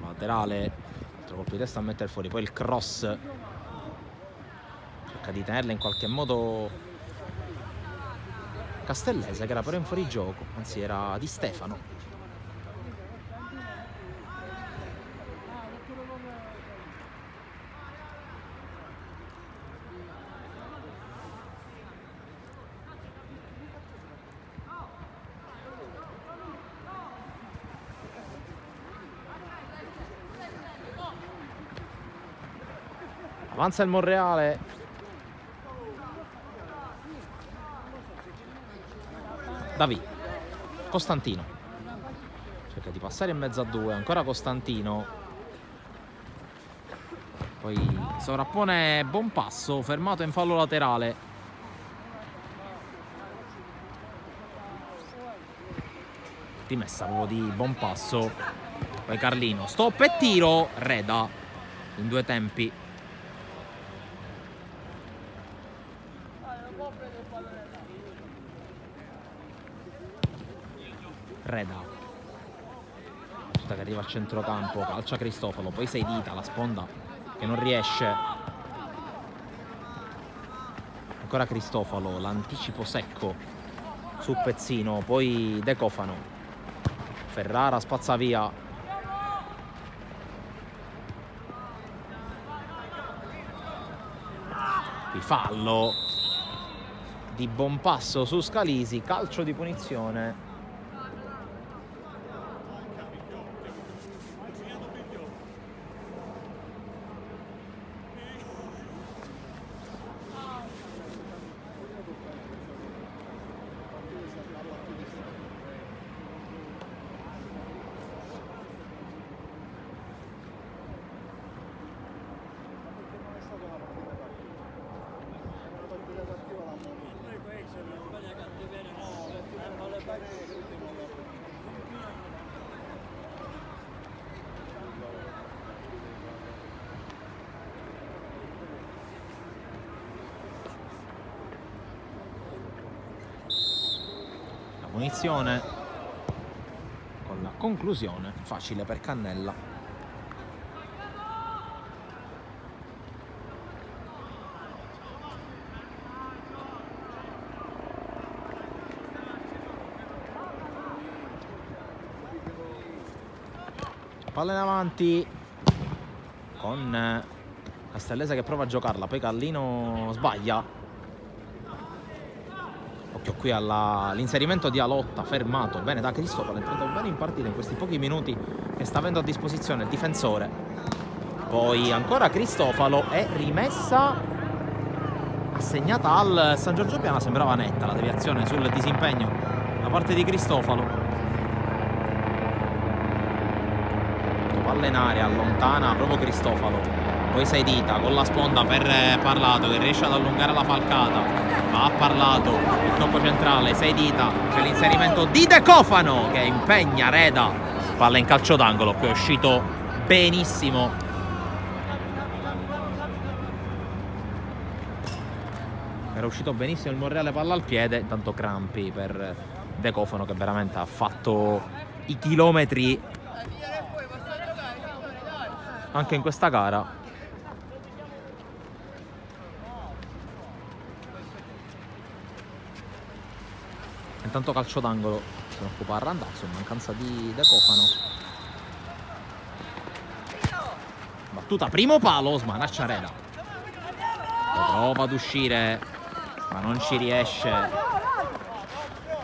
Laterale, altro colpo di testa a mettere fuori, poi il cross, cerca di tenerla in qualche modo Castellese che era però in fuorigioco, anzi era Di Stefano. Avanza il Monreale, Davì, Costantino cerca di passare in mezzo a due, ancora Costantino, Poi sovrappone Bompasso, fermato in fallo laterale. Rimessa proprio di Bompasso. Poi Carlino, stop e tiro. Reda in due tempi. Reda che arriva al centrocampo, calcia Cristofalo, poi Seidita, la sponda che non riesce. Ancora Cristofalo, l'anticipo secco su Pezzino, poi De Cofano. Ferrara spazza via. Qui fallo di Bompasso su Scalisi, calcio di punizione. Punizione con la conclusione facile per Cannella. Palla in avanti con Castellese che prova a giocarla, poi Callino sbaglia. Occhio qui all'inserimento di Alotta, fermato bene da Cristofalo, è entrato bene in partita in questi pochi minuti che sta avendo a disposizione il difensore. Poi ancora Cristofalo e rimessa assegnata al San Giorgio Piana. Sembrava netta la deviazione sul disimpegno da parte di Cristofalo. Palla in aria, allontana proprio Cristofalo, poi Seidita con la sponda per Parlato che riesce ad allungare la falcata. Ha parlato il tocco centrale, Seidita, c'è l'inserimento di De Cofano che impegna Reda, palla in calcio d'angolo, qui è uscito benissimo. Era uscito benissimo il Monreale, palla al piede, intanto crampi per De Cofano che veramente ha fatto i chilometri anche in questa gara. Intanto calcio d'angolo se ne occupa Randazzo in mancanza di De Cofano. Battuta primo palo, smanaccia Reda, prova ad uscire ma non ci riesce.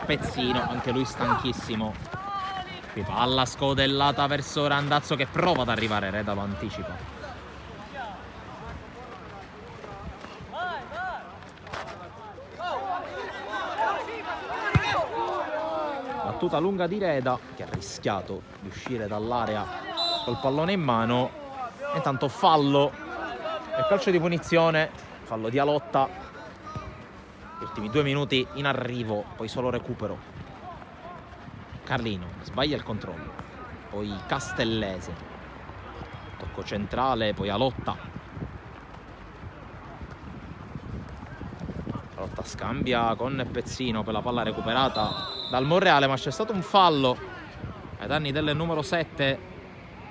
Pezzino, anche lui stanchissimo. Qui palla scodellata verso Randazzo che prova ad arrivare, Reda lo anticipa. Battuta lunga di Reda che ha rischiato di uscire dall'area col pallone in mano. Intanto fallo e calcio di punizione, fallo di Alotta. Gli ultimi 2 minuti in arrivo, poi solo recupero. Carlino sbaglia il controllo, poi Castellese, tocco centrale, poi Alotta. Alotta scambia con Pezzino per la palla recuperata dal Monreale, ma c'è stato un fallo ai danni del numero 7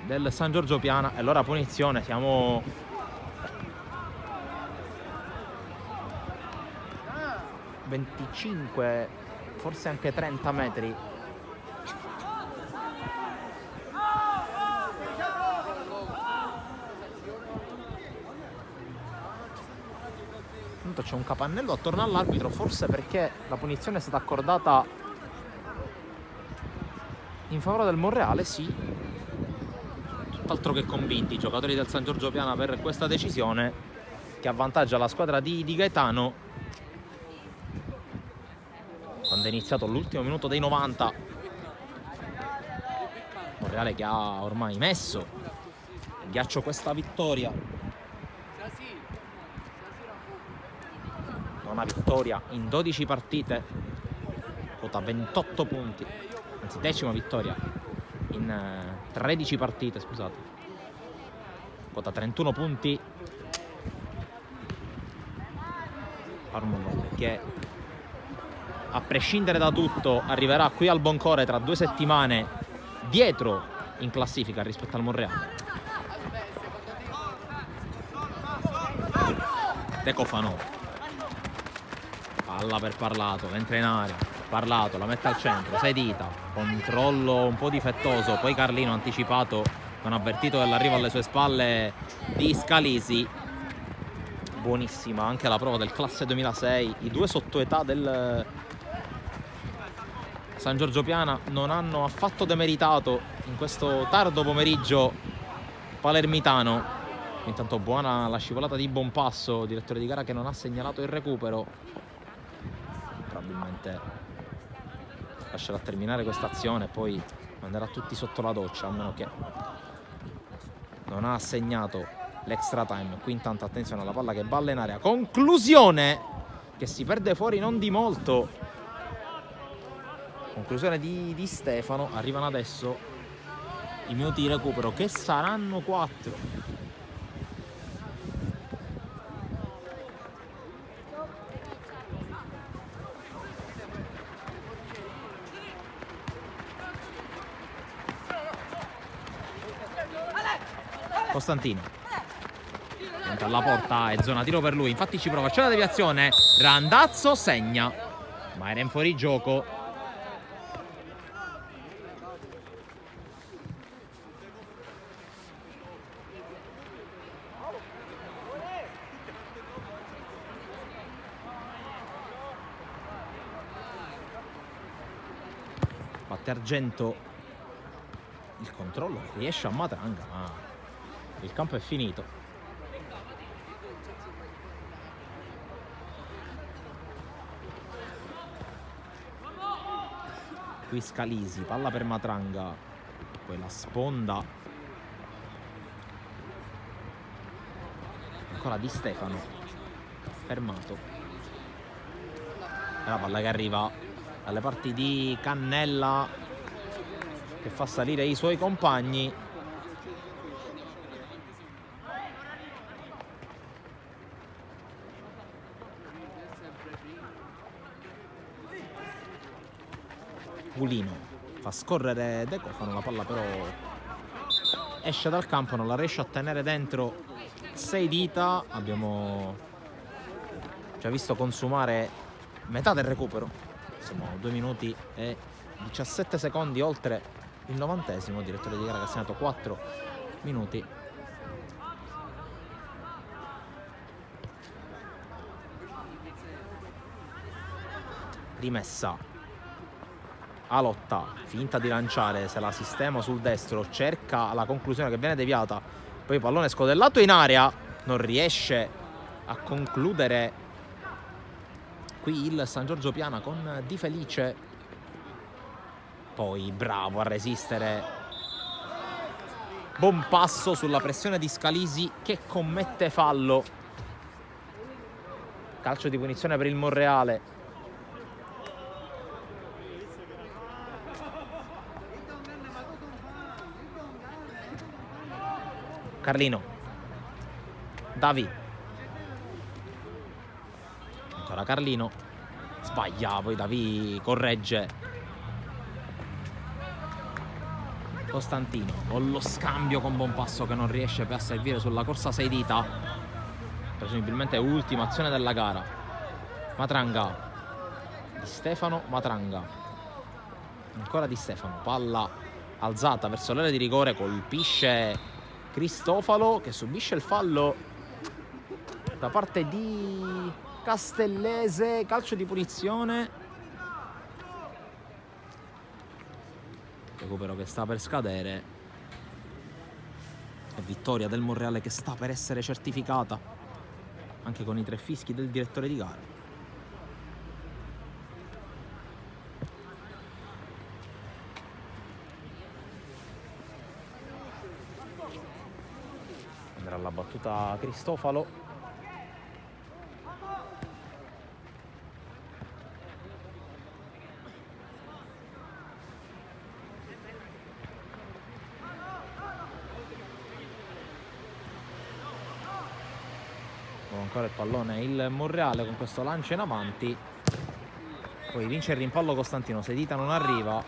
del San Giorgio Piana e allora punizione. Siamo a 25, forse anche 30 metri. C'è un capannello attorno all'arbitro, forse perché la punizione è stata accordata in favore del Monreale. Sì, tutt'altro che convinti i giocatori del San Giorgio Piana per questa decisione che avvantaggia la squadra di Gaetano. Quando è iniziato l'ultimo minuto dei 90, Monreale che ha ormai messo in ghiaccio questa vittoria 9ª vittoria in 12 partite, quota 28 punti, anzi 10ª vittoria in 13 partite, scusate, quota 31 punti. Palermo che a prescindere da tutto arriverà qui al Boncore tra 2 settimane dietro in classifica rispetto al Monreale. De Cofano, palla per Parlato, entra in area, Parlato la mette al centro, 6 dita, controllo un po' difettoso, poi Carlino anticipato, non avvertito dell'arrivo alle sue spalle di Scalisi. Buonissima anche la prova del classe 2006, i 2 sottoetà del San Giorgio Piana non hanno affatto demeritato in questo tardo pomeriggio palermitano. Intanto buona la scivolata di Bonpasso, direttore di gara che non ha segnalato il recupero, probabilmente lascerà terminare questa azione e poi manderà tutti sotto la doccia, a meno che non ha assegnato l'extra time. Qui intanto attenzione alla palla che balla in area, conclusione che si perde fuori non di molto, conclusione di Stefano. Arrivano adesso i minuti di recupero che saranno 4. Costantino entra alla porta, è zona tiro per lui, infatti ci prova, c'è la deviazione, Randazzo segna, ma era in fuorigioco. Batte Argento, il controllo riesce a Matranga, ma il campo è finito. Qui Scalisi, palla per Matranga, poi la sponda ancora di Stefano, fermato, e la palla che arriva dalle parti di Cannella che fa salire i suoi compagni. Pulino fa scorrere De Cofano, la palla però esce dal campo, non la riesce a tenere dentro 6 dita. Abbiamo già visto consumare metà del recupero, siamo 2 minuti e 17 secondi oltre il 90esimo, direttore di gara che ha segnato 4 minuti. Rimessa a lotta, finta di lanciare, se la sistema sul destro, cerca la conclusione che viene deviata, poi pallone scodellato in area, non riesce a concludere qui il San Giorgio Piana con Di Felice, poi bravo a resistere Bonpasso sulla pressione di Scalisi che commette fallo. Calcio di punizione per il Monreale. Carlino, Davi, ancora Carlino, sbaglia, poi Davi corregge. Costantino con lo scambio con Bonpasso che non riesce più a servire sulla corsa 6 dita, presumibilmente ultima azione della gara. Matranga, Di Stefano, Matranga, ancora Di Stefano, palla alzata verso l'area di rigore, colpisce Cristofalo che subisce il fallo da parte di Castellese, calcio di punizione, recupero che sta per scadere e vittoria del Monreale che sta per essere certificata anche con i 3 fischi del direttore di gara. Andrà alla battuta Cristofalo. ancora il pallone il Monreale con questo lancio in avanti, poi vince il rimpallo Costantino, Sedita non arriva,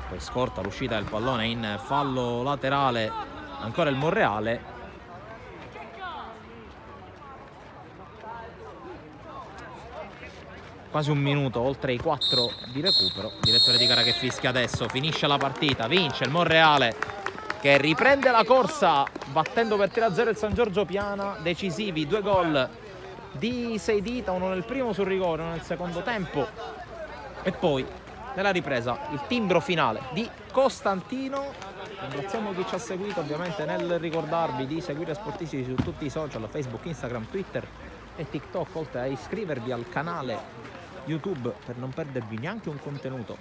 poi scorta l'uscita del pallone in fallo laterale, ancora il Monreale. Quasi un minuto oltre i 4 di recupero, direttore di gara che fischia adesso, finisce la partita, vince il Monreale che riprende la corsa battendo per 3-0 il San Giorgio Piana, decisivi 2 gol di Sedita, uno nel primo sul rigore, uno nel secondo tempo e poi nella ripresa il timbro finale di Costantino. Ringraziamo chi ci ha seguito ovviamente nel ricordarvi di seguire Sportisti su tutti i social, Facebook, Instagram, Twitter e TikTok, oltre a iscrivervi al canale YouTube per non perdervi neanche un contenuto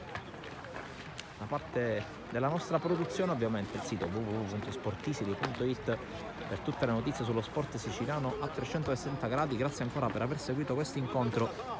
da parte della nostra produzione, ovviamente il sito www.sportisili.it per tutte le notizie sullo sport siciliano a 360 gradi. Grazie ancora per aver seguito questo incontro